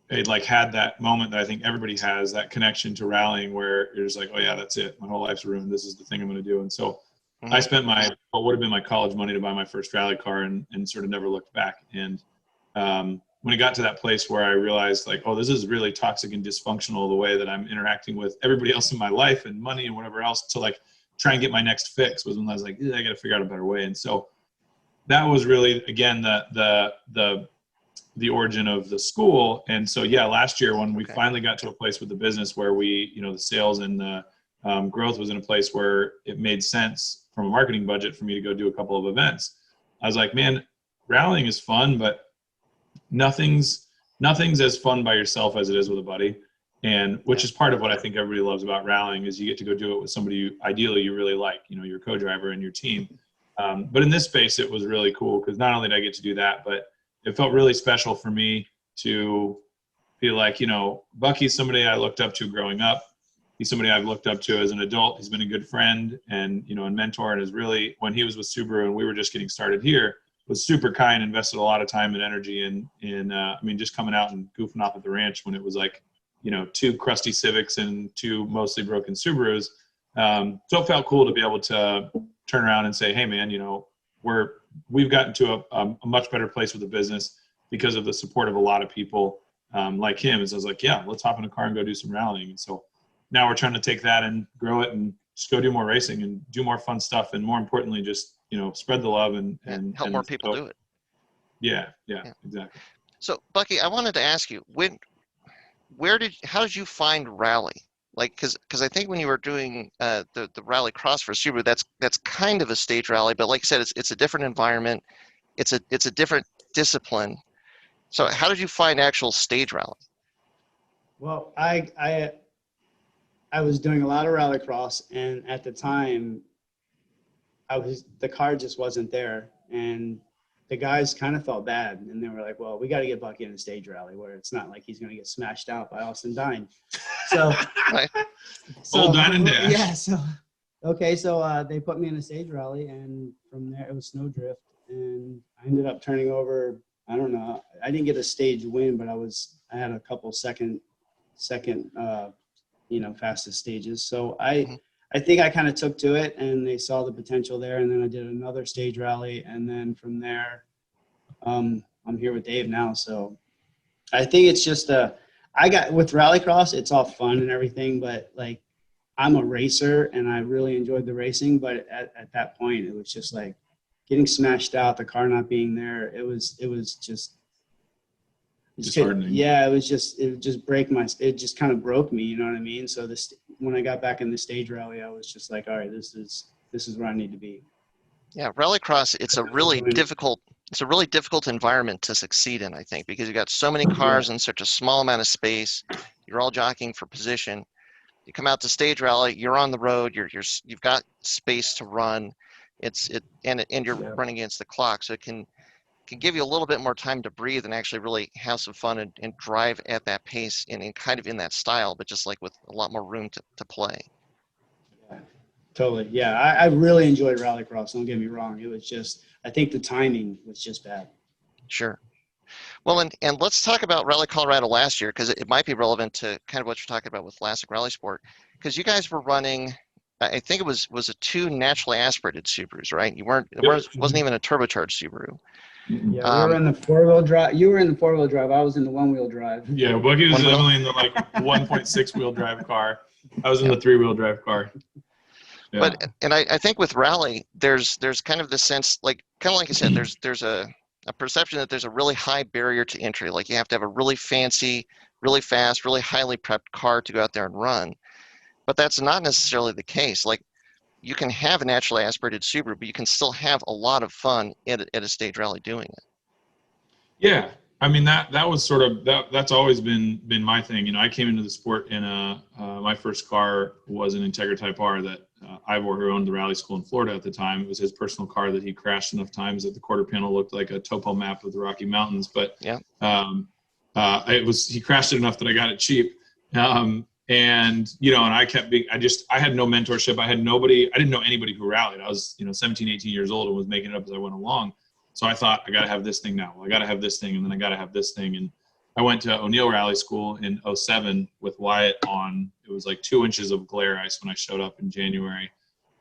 it like had that moment that I think everybody has, that connection to rallying where you're just like, oh yeah, that's it. My whole life's ruined. This is the thing I'm going to do. And so I spent what would have been my college money to buy my first rally car and sort of never looked back. And when it got to that place where I realized like, oh, this is really toxic and dysfunctional, the way that I'm interacting with everybody else in my life and money and whatever else, to like try and get my next fix, was when I was like, I got to figure out a better way. And so that was really, again, the origin of the school. And so, yeah, last year when we finally got to a place with the business where we, you know, the sales and the growth was in a place where it made sense from a marketing budget for me to go do a couple of events, I was like, man, rallying is fun, but nothing's as fun by yourself as it is with a buddy. And which is part of what I think everybody loves about rallying, is you get to go do it with somebody you ideally you really like, you know, your co-driver and your team. But in this space, it was really cool because not only did I get to do that, but it felt really special for me to be like, you know, Bucky's somebody I looked up to growing up. He's somebody I've looked up to as an adult. He's been a good friend and, you know, and mentor, and is really, when he was with Subaru and we were just getting started here, was super kind, invested a lot of time and energy in I mean, just coming out and goofing off at the ranch when it was like, you know, 2 crusty Civics and 2 mostly broken Subarus. So it felt cool to be able to turn around and say, hey man, you know, we've gotten to a much better place with the business because of the support of a lot of people like him. And so I was like, yeah, let's hop in a car and go do some rallying. And so now we're trying to take that and grow it and just go do more racing and do more fun stuff. And more importantly, just, you know, spread the love and help more people do it. Yeah, exactly. So Bucky, I wanted to ask you, how did you find rally? Like, because I think when you were doing the rally cross for Subaru, that's kind of a stage rally, but like I said, it's a different environment, it's a different discipline. So how did you find actual stage rally? Well, I was doing a lot of rallycross, and at the time, the car just wasn't there, and the guys kind of felt bad, and they were like, well, we got to get Bucky in a stage rally where it's not like he's going to get smashed out by Austin Dine. So, Old Dine and Dash. Yeah. So they put me in a stage rally, and from there it was snowdrift, and I ended up turning over, I don't know, I didn't get a stage win, but I had a couple second, you know, fastest stages. So I think I kind of took to it, and they saw the potential there. And then I did another stage rally. And then from there, I'm here with Dave now. So I think it's just with rallycross, it's all fun and everything, but like, I'm a racer and I really enjoyed the racing. But at that point, it was just like getting smashed out, the car not being there. It just disheartening. Yeah, it just kind of broke me, you know what I mean? So when I got back in the stage rally, I was just like, all right, this is where I need to be. Yeah, rallycross, it's a really difficult environment to succeed in, I think, because you got so many cars in such a small amount of space. You're all jockeying for position. You come out to stage rally, you're on the road, you've got space to run. And you're running against the clock, so it can give you a little bit more time to breathe and actually really have some fun and drive at that pace and kind of in that style, but just like with a lot more room to play. Yeah, totally. Yeah, I really enjoyed rallycross. Don't get me wrong. It was just, I think the timing was just bad. Sure. Well, and let's talk about Rally Colorado last year, because it might be relevant to kind of what you're talking about with Lasek Rallysport, because you guys were running, I think it was it 2 naturally aspirated Subarus, right? It wasn't even a turbocharged Subaru. Yeah, we were in the 4-wheel drive. You were in the 4-wheel drive. I was in the 1-wheel drive. Yeah, Bucky was definitely in the like 1.6 wheel drive car. I was in the 3-wheel drive car. Yeah. But I think with rally, there's kind of the sense, like kind of like I said, there's a perception that there's a really high barrier to entry. Like you have to have a really fancy, really fast, really highly prepped car to go out there and run. But that's not necessarily the case. Like you can have a naturally aspirated Subaru, but you can still have a lot of fun at a stage rally doing it. Yeah, I mean that was sort of that's always been my thing. You know, I came into the sport in my first car was an Integra Type R that Ivor, who owned the rally school in Florida at the time, it was his personal car that he crashed enough times that the quarter panel looked like a topo map of the Rocky Mountains. But he crashed it enough that I got it cheap. And, you know, and I kept being, I had no mentorship. I didn't know anybody who rallied. I was, you know, 17, 18 years old and was making it up as I went along. So I thought, I got to have this thing now. I got to have this thing, and then I got to have this thing. And I went to O'Neill Rally School in 07 with Wyatt on, it was like 2 inches of glare ice when I showed up in January.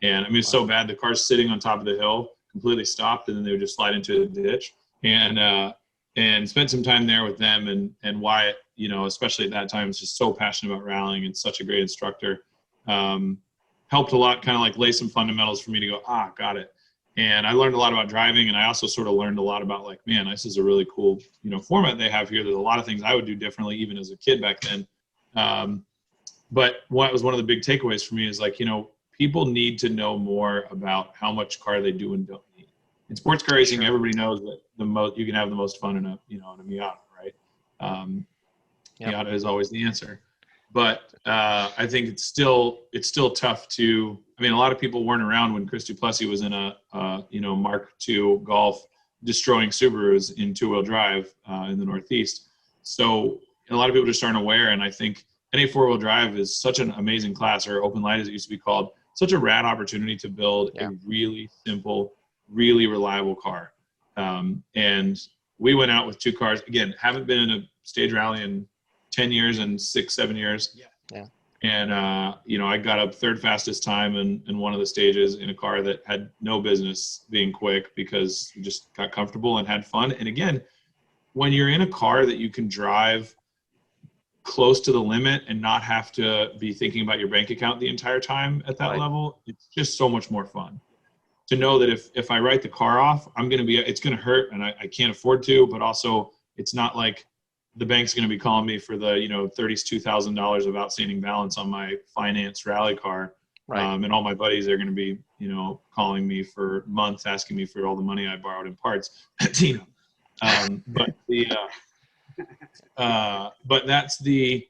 And I mean, it's so bad. The car's sitting on top of the hill, completely stopped, and then they would just slide into the ditch. And spent some time there with them, and Wyatt, you know, especially at that time, was just so passionate about rallying and such a great instructor. Helped a lot, kind of like lay some fundamentals for me to go, got it. And I learned a lot about driving, and I also sort of learned a lot about, like, man, this is a really cool, you know, format they have here. There's a lot of things I would do differently, even as a kid back then. But what was one of the big takeaways for me is, like, you know, people need to know more about how much car they do and don't need. In sports car racing, everybody knows that you can have the most fun in a Miata, right? Miata is always the answer. But I think it's still tough to. I mean, a lot of people weren't around when Chris Duplessis was in a Mark II Golf destroying Subarus in two-wheel drive in the Northeast. So a lot of people just aren't aware. And I think NA four-wheel drive is such an amazing class, or open light as it used to be called. Such a rad opportunity to build a really simple, really reliable car. And we went out with two cars. Again, haven't been in a stage rally in 10 years and 6-7 years. Yeah. And, I got up third fastest time in one of the stages in a car that had no business being quick, because we just got comfortable and had fun. And again, when you're in a car that you can drive close to the limit and not have to be thinking about your bank account the entire time at that level, it's just so much more fun. To know that if I write the car off, it's going to hurt, and I can't afford to, but also it's not like the bank's going to be calling me for the, $32,000 of outstanding balance on my finance rally car. Right. And all my buddies are going to be, calling me for months, asking me for all the money I borrowed in parts. But that's that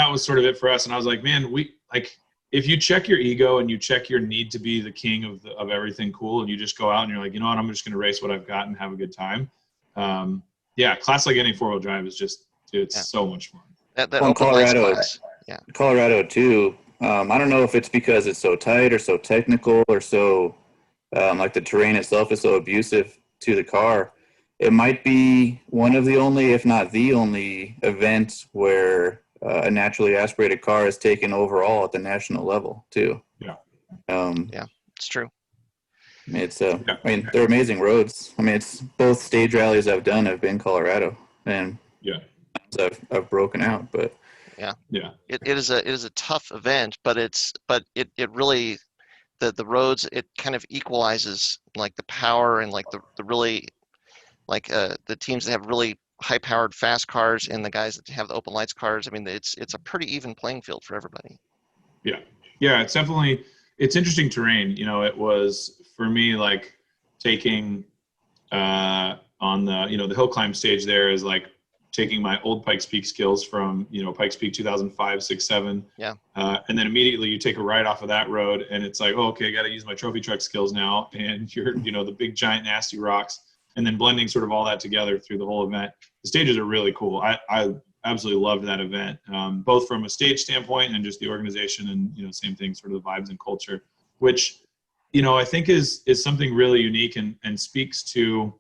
was sort of it for us. And I was like, man, if you check your ego and you check your need to be the king of everything cool, and you just go out and you're like, you know what, I'm just going to race what I've got and have a good time. Class like any four-wheel drive is just, it's so much fun. That Colorado, Colorado too. I don't know if it's because it's so tight or so technical or so like the terrain itself is so abusive to the car. It might be one of the only, if not the only, event where a naturally aspirated car is taken overall at the national level too. It's true. It's they're amazing roads. I mean, it's both stage rallies I've done have been Colorado, and I've broken out, but it is a tough event, but it really the roads, it kind of equalizes like the power and like the really like the teams that have really high powered fast cars and the guys that have the open lights cars. I mean, it's a pretty even playing field for everybody. It's definitely, it's interesting terrain. It was for me like taking on the hill climb stage there is like taking my old Pikes Peak skills from Pikes Peak 2005, 6, 7. And then immediately you take a ride off of that road and it's like, oh, okay, I got to use my trophy truck skills now. And you're the big giant nasty rocks, and then blending sort of all that together through the whole event. The stages are really cool. I absolutely loved that event, both from a stage standpoint and just the organization and, same thing, sort of the vibes and culture, which, I think is something really unique and speaks to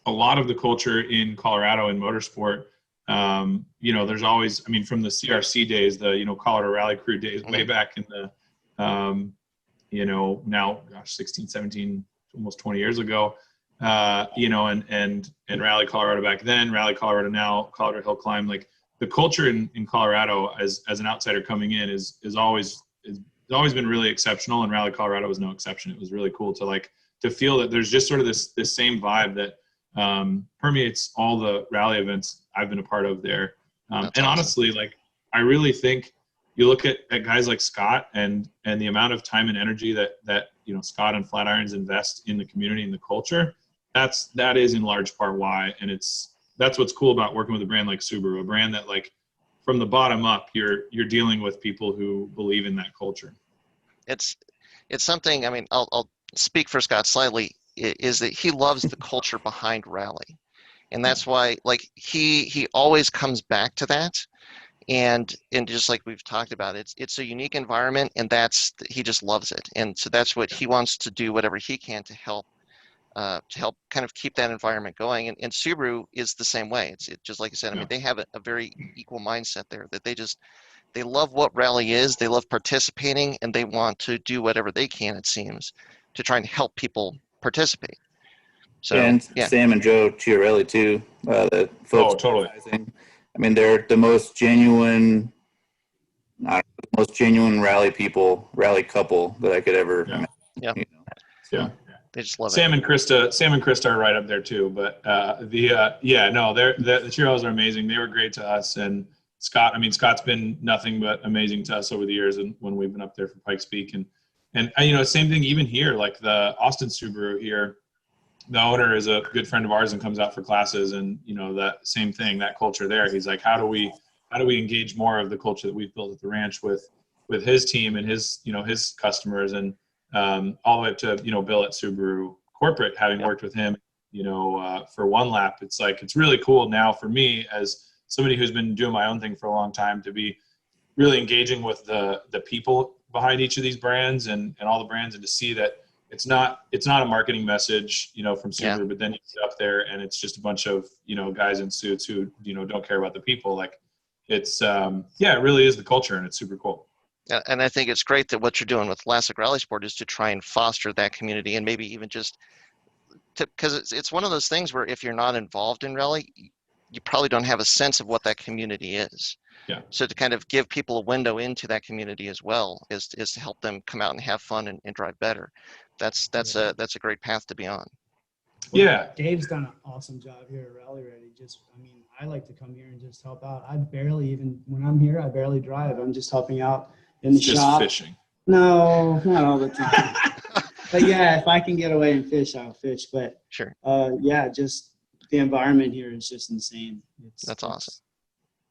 a lot of the culture in Colorado in motorsport. There's always, from the CRC days, the, Colorado Rally Crew days, way back in the, now, 16, 17, almost 20 years ago, and Rally Colorado back then, Rally Colorado now, Colorado Hill Climb, like the culture in Colorado as an outsider coming in is always been really exceptional, and Rally Colorado was no exception. It was really cool to feel that there's just sort of this same vibe that permeates all the rally events I've been a part of there. And awesome. Honestly, I really think you look at guys like Scott and the amount of time and energy that Scott and Flatirons invest in the community and the culture. That is in large part why, and that's what's cool about working with a brand like Subaru, a brand that from the bottom up, you're dealing with people who believe in that culture. It's something. I'll speak for Scott slightly. Is that he loves the culture behind rally, and that's why he always comes back to that. And just like we've talked about, it's a unique environment, and he just loves it. And so that's what he wants to do, whatever he can to help kind of keep that environment going. And Subaru is the same way. It's just like I said, I mean, they have a very equal mindset there, that they love what rally is, they love participating, and they want to do whatever they can, it seems, to try and help people participate. So, and Sam and Joe Chiarelli too, the folks. Oh, totally. I mean, they're the most genuine rally couple that I could ever imagine. Yeah. You know? Yeah. They just love Sam it. and Krista are right up there too. But the Chiarellis are amazing. They were great to us. And Scott, I mean, Scott's been nothing but amazing to us over the years, and when we've been up there for Pikes Peak, and you know, same thing even here, like the Austin Subaru here. The owner is a good friend of ours and comes out for classes, and you know, that same thing, that culture there. He's like, how do we engage more of the culture that we've built at the ranch with his team and his, you know, his customers, and all the way up to, you know, Bill at Subaru corporate, having worked with him, you know, for one lap. It's like, it's really cool now for me as somebody who's been doing my own thing for a long time to be really engaging with the people behind each of these brands and all the brands, and to see that it's not a marketing message, you know, from Subaru, but then you sit up there and it's just a bunch of, you know, guys in suits who, you know, don't care about the people. Like it's, it really is the culture, and it's super cool. And I think it's great that what you're doing with Lasek Rallysport is to try and foster that community, and maybe even just because it's one of those things where if you're not involved in rally, you probably don't have a sense of what that community is. Yeah. So to kind of give people a window into that community as well is to help them come out and have fun and drive better. That's a great path to be on. Yeah. Dave's done an awesome job here at Rally Ready. I like to come here and just help out. When I'm here, I barely drive. I'm just helping out in the shop. Just fishing. No, not all the time. But yeah, if I can get away and fish, I'll fish. But Sure. Just the environment here is just insane. That's awesome.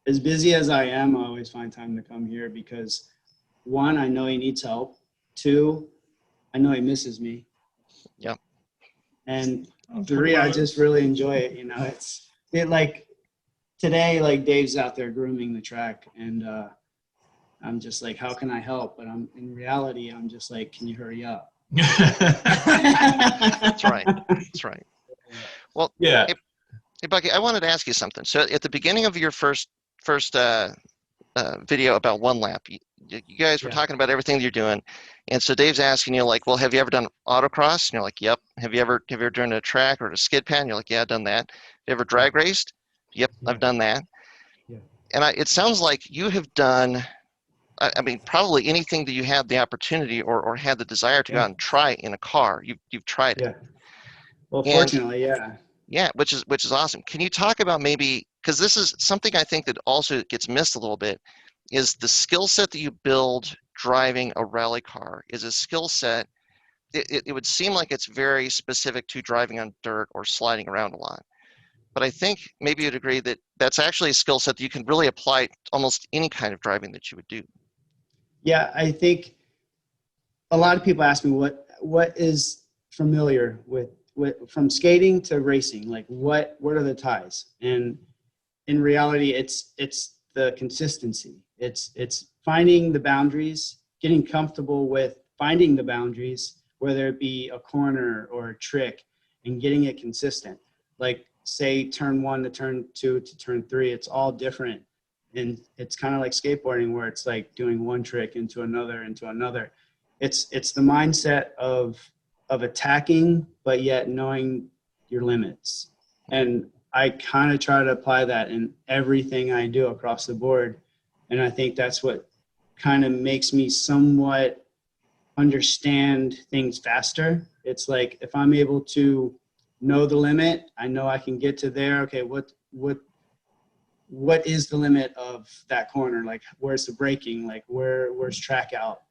As busy as I am, I always find time to come here because, one, I know he needs help. Two, I know he misses me. Yep. And three, I just really enjoy it. You know, like today, like Dave's out there grooming the track, and I'm just like, how can I help? But in reality, I'm just like, can you hurry up? That's right. That's right. Well, yeah. Hey, Bucky, I wanted to ask you something. So at the beginning of your first video about one lap, you guys were talking about everything you're doing, and so Dave's asking you like, well, have you ever done autocross? And you're like, yep. Have you ever done a track or a skid pad? And you're like, yeah, I've done that. Have you ever drag raced? Yep, I've done that. Yeah. And it sounds like you have done, I mean, probably anything that you had the opportunity or had the desire to go out and try in a car, you've tried it. Yeah. Well, fortunately, yeah. Yeah, which is awesome. Can you talk about maybe, because this is something I think that also gets missed a little bit, is the skill set that you build driving a rally car is a skill set. It would seem like it's very specific to driving on dirt or sliding around a lot. But I think maybe you'd agree that that's actually a skill set that you can really apply to almost any kind of driving that you would do. Yeah, I think a lot of people ask me what is familiar with from skating to racing, like what are the ties? And in reality, it's the consistency. It's finding the boundaries, getting comfortable with finding the boundaries, whether it be a corner or a trick, and getting it consistent. Like say turn 1 to turn 2 to turn 3, it's all different. And it's kind of like skateboarding where it's like doing one trick into another. It's the mindset of attacking, but yet knowing your limits. And I kind of try to apply that in everything I do across the board. And I think that's what kind of makes me somewhat understand things faster. It's like, if I'm able to know the limit, I know I can get to there. Okay, what is the limit of that corner? Like, where's the braking? Like, where's track out?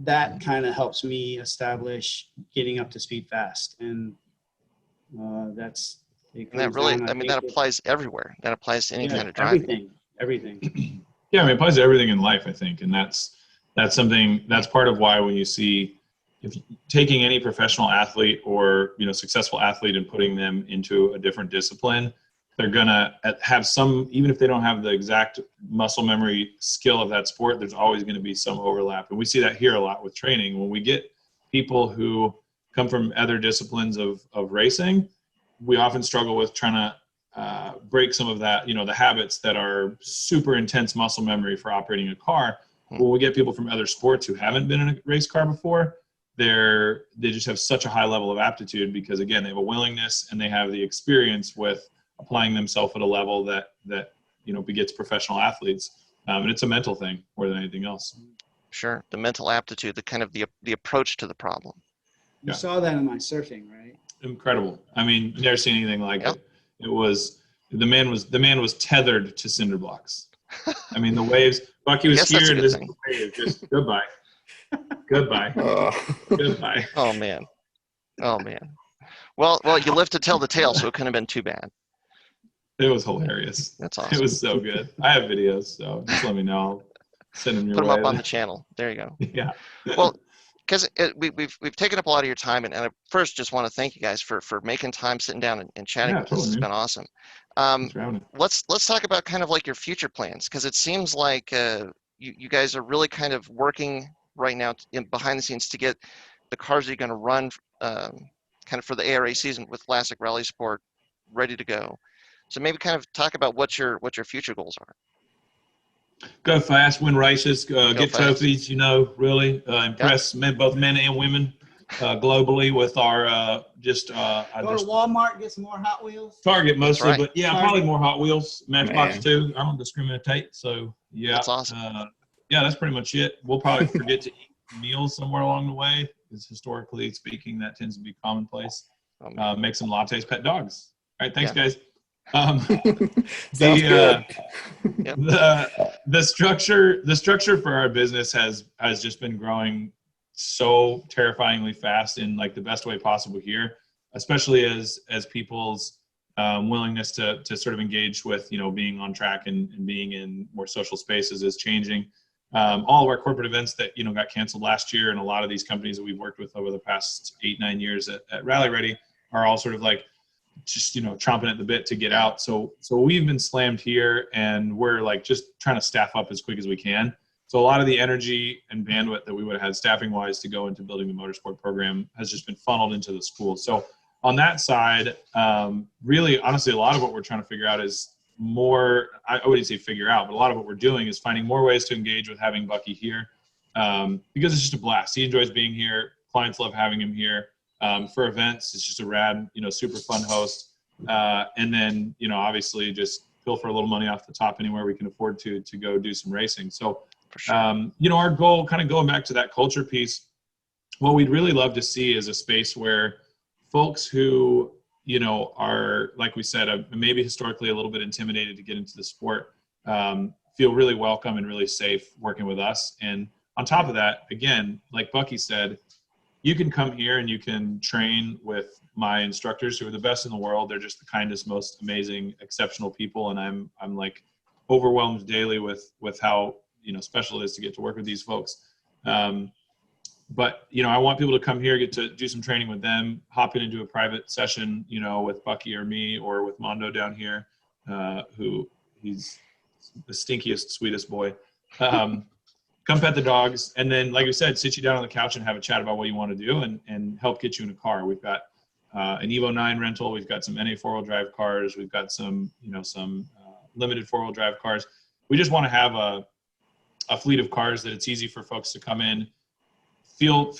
That kind of helps me establish getting up to speed fast. And that's, and that really, I mean, that applies everywhere. That applies to any kind of driving. Everything. Yeah, I mean, it applies to everything in life, I think. And that's something, that's part of why when you see, if taking any professional athlete or, you know, successful athlete and putting them into a different discipline, they're gonna have some, even if they don't have the exact muscle memory skill of that sport, there's always going to be some overlap. And we see that here a lot with training. When we get people who come from other disciplines of racing, we often struggle with trying to break some of that, the habits that are super intense muscle memory for operating a car. When we get people from other sports who haven't been in a race car before, they just have such a high level of aptitude because, again, they have a willingness and they have the experience with applying themselves at a level that begets professional athletes. And it's a mental thing more than anything else. Sure. The mental aptitude, the kind of the approach to the problem. You saw that in my surfing, right? Incredible. I mean, never seen anything like it. It was, the man was tethered to cinder blocks. I mean, the waves, Bucky was here and this wave, just goodbye. Goodbye. Goodbye. Oh man. Well, you lived to tell the tale, so it couldn't have been too bad. It was hilarious. That's awesome. It was so good. I have videos, so just let me know. I'll send them your way. Put them up on the channel. There you go. Yeah. Well, because we've taken up a lot of your time, and I first just want to thank you guys for making time, sitting down and chatting with us. It's been awesome. Let's talk about kind of like your future plans, because it seems like you guys are really kind of working right now behind the scenes to get the cars that you're going to run kind of for the ARA season with Lasek Rallysport ready to go. So maybe kind of talk about what your future goals are. Go fast, win races, get fast. trophies, really impress both men and women globally with our Go to Walmart, get some more Hot Wheels. Target mostly, right. but probably more Hot Wheels, Matchbox too. I don't discriminate, so yeah. That's awesome. That's pretty much it. We'll probably forget to eat meals somewhere along the way, because historically speaking, that tends to be commonplace. Make some lattes, pet dogs. All right, thanks guys. Sounds good. The structure for our business has just been growing so terrifyingly fast in like the best way possible here, especially as people's willingness to sort of engage with being on track and being in more social spaces is changing. All of our corporate events that got canceled last year, and a lot of these companies that we've worked with over the past 8-9 years at Rally Ready are all sort of like just chomping at the bit to get out. So we've been slammed here, and we're like just trying to staff up as quick as we can. So a lot of the energy and bandwidth that we would have had staffing wise to go into building the motorsport program has just been funneled into the school. So on that side, really honestly, a lot of what we're trying to figure out is more, I wouldn't say figure out, but a lot of what we're doing is finding more ways to engage with having Bucky here, because it's just a blast. He enjoys being here. Clients love having him here. For events, it's just a rad, super fun host. And then, obviously just pilfer a little money off the top anywhere we can afford to go do some racing. So, For sure. Our goal, kind of going back to that culture piece, what we'd really love to see is a space where folks who, are, like we said, maybe historically a little bit intimidated to get into the sport, feel really welcome and really safe working with us. And on top of that, again, like Bucky said, you can come here and you can train with my instructors who are the best in the world. They're just the kindest, most amazing, exceptional people. And I'm like overwhelmed daily with how, special it is to get to work with these folks. But, I want people to come here, get to do some training with them, hop into a private session, with Bucky or me or with Mondo down here, who he's the stinkiest, sweetest boy. Come pet the dogs, and then, like I said, sit you down on the couch and have a chat about what you want to do and help get you in a car. We've got an Evo 9 rental. We've got some NA 4-wheel drive cars. We've got some, some limited 4-wheel drive cars. We just want to have a fleet of cars that it's easy for folks to come in, feel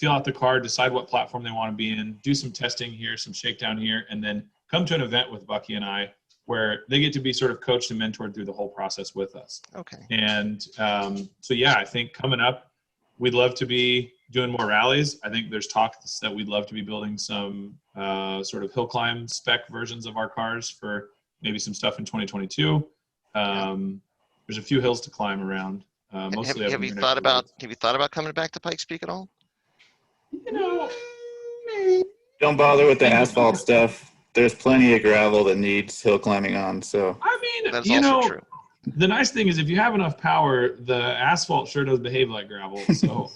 out the car, decide what platform they want to be in, do some testing here, some shakedown here, and then come to an event with Bucky and I where they get to be sort of coached and mentored through the whole process with us. Okay. And I think coming up, we'd love to be doing more rallies. I think there's talk that we'd love to be building some sort of hill climb spec versions of our cars for maybe some stuff in 2022. There's a few hills to climb around. Mostly have you thought about coming back to Pikes Peak at all? Don't bother with the asphalt stuff. There's plenty of gravel that needs hill climbing on. So I mean, that's also true. The nice thing is if you have enough power, the asphalt sure does behave like gravel. So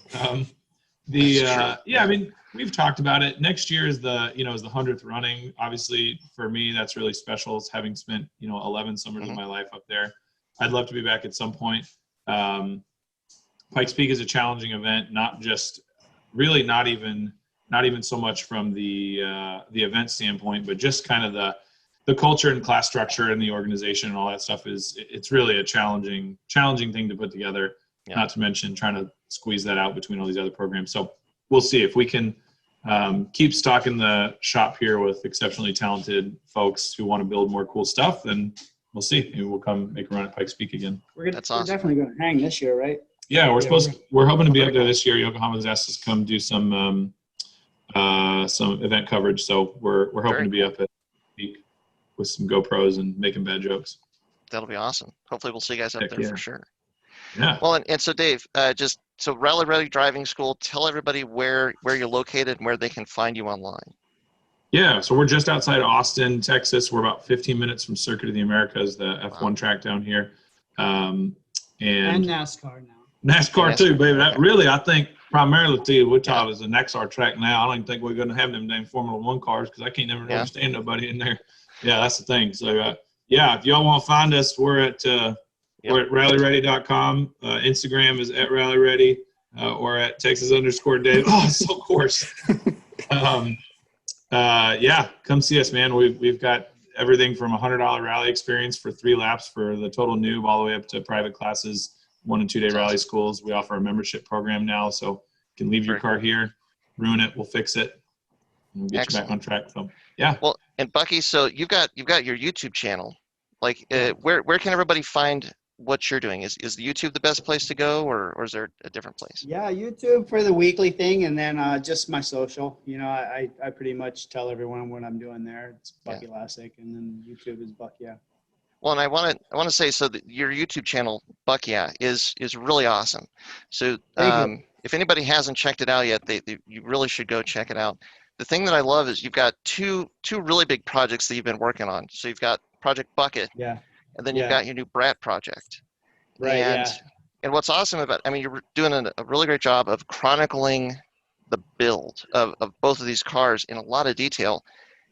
I mean, we've talked about it. Next year is the 100th running. Obviously, for me, that's really special. It's having spent 11 summers of my life up there. I'd love to be back at some point. Pikes Peak is a challenging event, not even so much from the event standpoint, but just kind of the culture and class structure and the organization and all that stuff it's really a challenging thing to put together. Yeah. Not to mention trying to squeeze that out between all these other programs. So we'll see if we can keep stocking the shop here with exceptionally talented folks who want to build more cool stuff. Then we'll see. Maybe we'll come make a run at Pikes Peak again. We're definitely going to hang this year, right? Yeah, we're hoping to be up there this year. Yokohama's asked us to come do some event coverage, so we're hoping to be up at Peak with some GoPros and making bad jokes. That'll be awesome. Hopefully we'll see you guys up there for sure. Yeah. Well, and so Dave, so Rally Ready Driving School, tell everybody where you're located and where they can find you online. Yeah, so we're just outside Austin, Texas. We're about 15 minutes from Circuit of the Americas, the F1 track down here. And NASCAR now. NASCAR too, baby. I think primarily to Wichita is a NASCAR track now. I don't even think we're going to have them damn Formula One cars because I can't never understand nobody in there. Yeah, that's the thing. So, if y'all want to find us, we're at rallyready.com. Instagram is at rallyready or at Texas_Dave. Oh, it's so coarse. Come see us, man. We've got everything from $100 rally experience for 3 laps for the total noob all the way up to private classes, 1- and 2-day rally schools. We offer a membership program now, so you can leave your car here, ruin it, we'll fix it, and we'll get you back on track. So Well, and Bucky, so you've got your YouTube channel. Like, where can everybody find what you're doing? Is the YouTube the best place to go, or is there a different place? Yeah, YouTube for the weekly thing, and then just my social. I pretty much tell everyone what I'm doing there. It's Bucky Lasek, and then YouTube is Bucky. Yeah. Well, and I want to say so that your YouTube channel, Bucky, is really awesome. So if anybody hasn't checked it out yet, you really should go check it out. The thing that I love is you've got two really big projects that you've been working on. So you've got Project Bucket, and then you've got your new Brat project. Right. And what's awesome about, you're doing a really great job of chronicling the build of both of these cars in a lot of detail.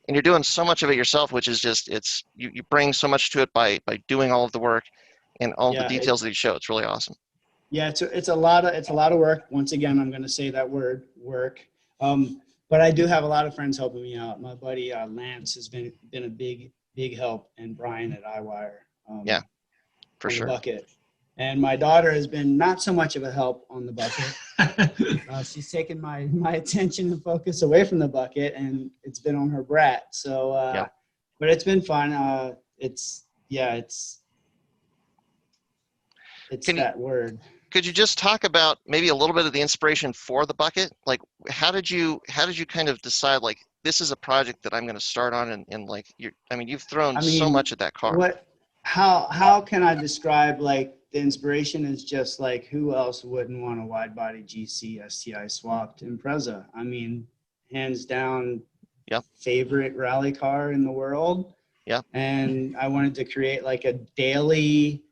And you're doing so much of it yourself, which is just, you bring so much to it by doing all of the work and all the details that you show. It's really awesome. Yeah, it's a lot of work. Once again, I'm going to say that word, work. But I do have a lot of friends helping me out. My buddy Lance has been a big help, and Brian at iWire. For sure. Bucket. And my daughter has been not so much of a help on the Bucket. She's taken my attention and focus away from the Bucket, and it's been on her Brat. So, but it's been fun. It's that word. Could you just talk about maybe a little bit of the inspiration for the Bucket? Like, how did you kind of decide, like, this is a project that I'm going to start on, and like, you've thrown so much at that car. How can I describe, like, the inspiration is just like, who else wouldn't want a wide body GC STI swapped Impreza? Hands down, favorite rally car in the world. Yeah. And I wanted to create like a daily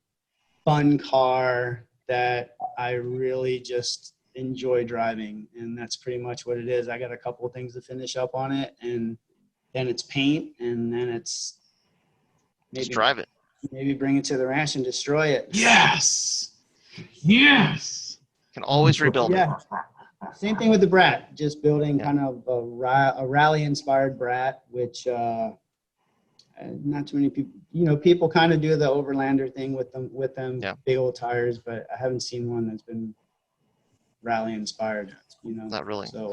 fun car that I really just enjoy driving. And that's pretty much what it is. I got a couple of things to finish up on it, and then it's paint, and then it's just drive it. Maybe bring it to the ranch and destroy it. Yes. Can always rebuild it. Same thing with the Brat. Just building kind of a rally-inspired Brat, which not too many people. People kind of do the Overlander thing with them big old tires, but I haven't seen one that's been rally-inspired. Not really. So,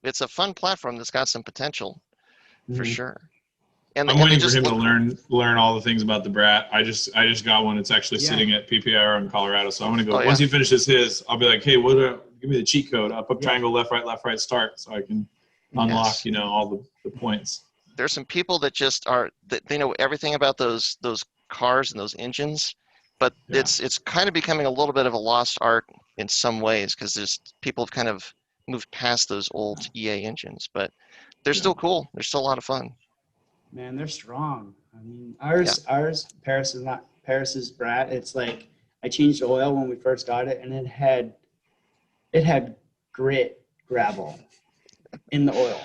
it's a fun platform that's got some potential, for sure. And I'm waiting for him to learn all the things about the Brat. I just got one. It's actually sitting at PPIR in Colorado. So I'm going to go, once he finishes his, I'll be like, hey, give me the cheat code. I'll put triangle, left, right, start, so I can unlock, all the points. There's some people that they know everything about those cars and those engines, but it's kind of becoming a little bit of a lost art in some ways, because people have kind of moved past those old EA engines, but they're still cool. They're still a lot of fun. Man, they're strong. Ours, Paris's Brat. It's like, I changed the oil when we first got it, and it had grit gravel in the oil.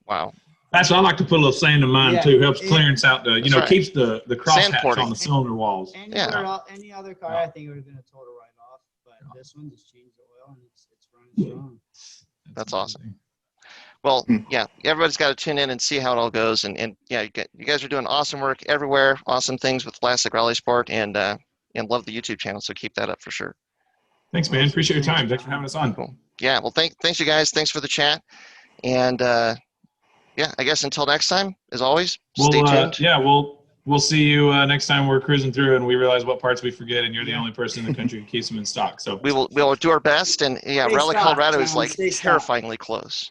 Wow. That's what I like to put a little sand in mine too. Helps clearance out the, right. keeps the Sand crosshatch porting. on the cylinder walls. Any other car, I think it would have been a total write-off, but this one just changed the oil and it's running strong. That's awesome. Well, yeah, everybody's got to tune in and see how it all goes. And yeah, you guys are doing awesome work everywhere, awesome things with Lasek Rallysport, and love the YouTube channel. So keep that up for sure. Thanks, man. Appreciate your time. Thanks for having us on. Cool. Yeah, well, thanks you guys. Thanks for the chat. And yeah, I guess until next time, as always, stay tuned. Yeah, we'll see you next time we're cruising through and we realize what parts we forget, and you're the only person in the country who keeps them in stock. So we'll do our best. And yeah, Stay Rally stocked, Colorado is John. like Stay stocked. terrifyingly close.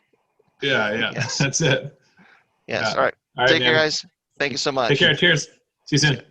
Yeah, Yes. that's it. Yes. Yeah. All right. All right, Take care, man. guys. Thank you so much. Take care. Cheers. See you soon.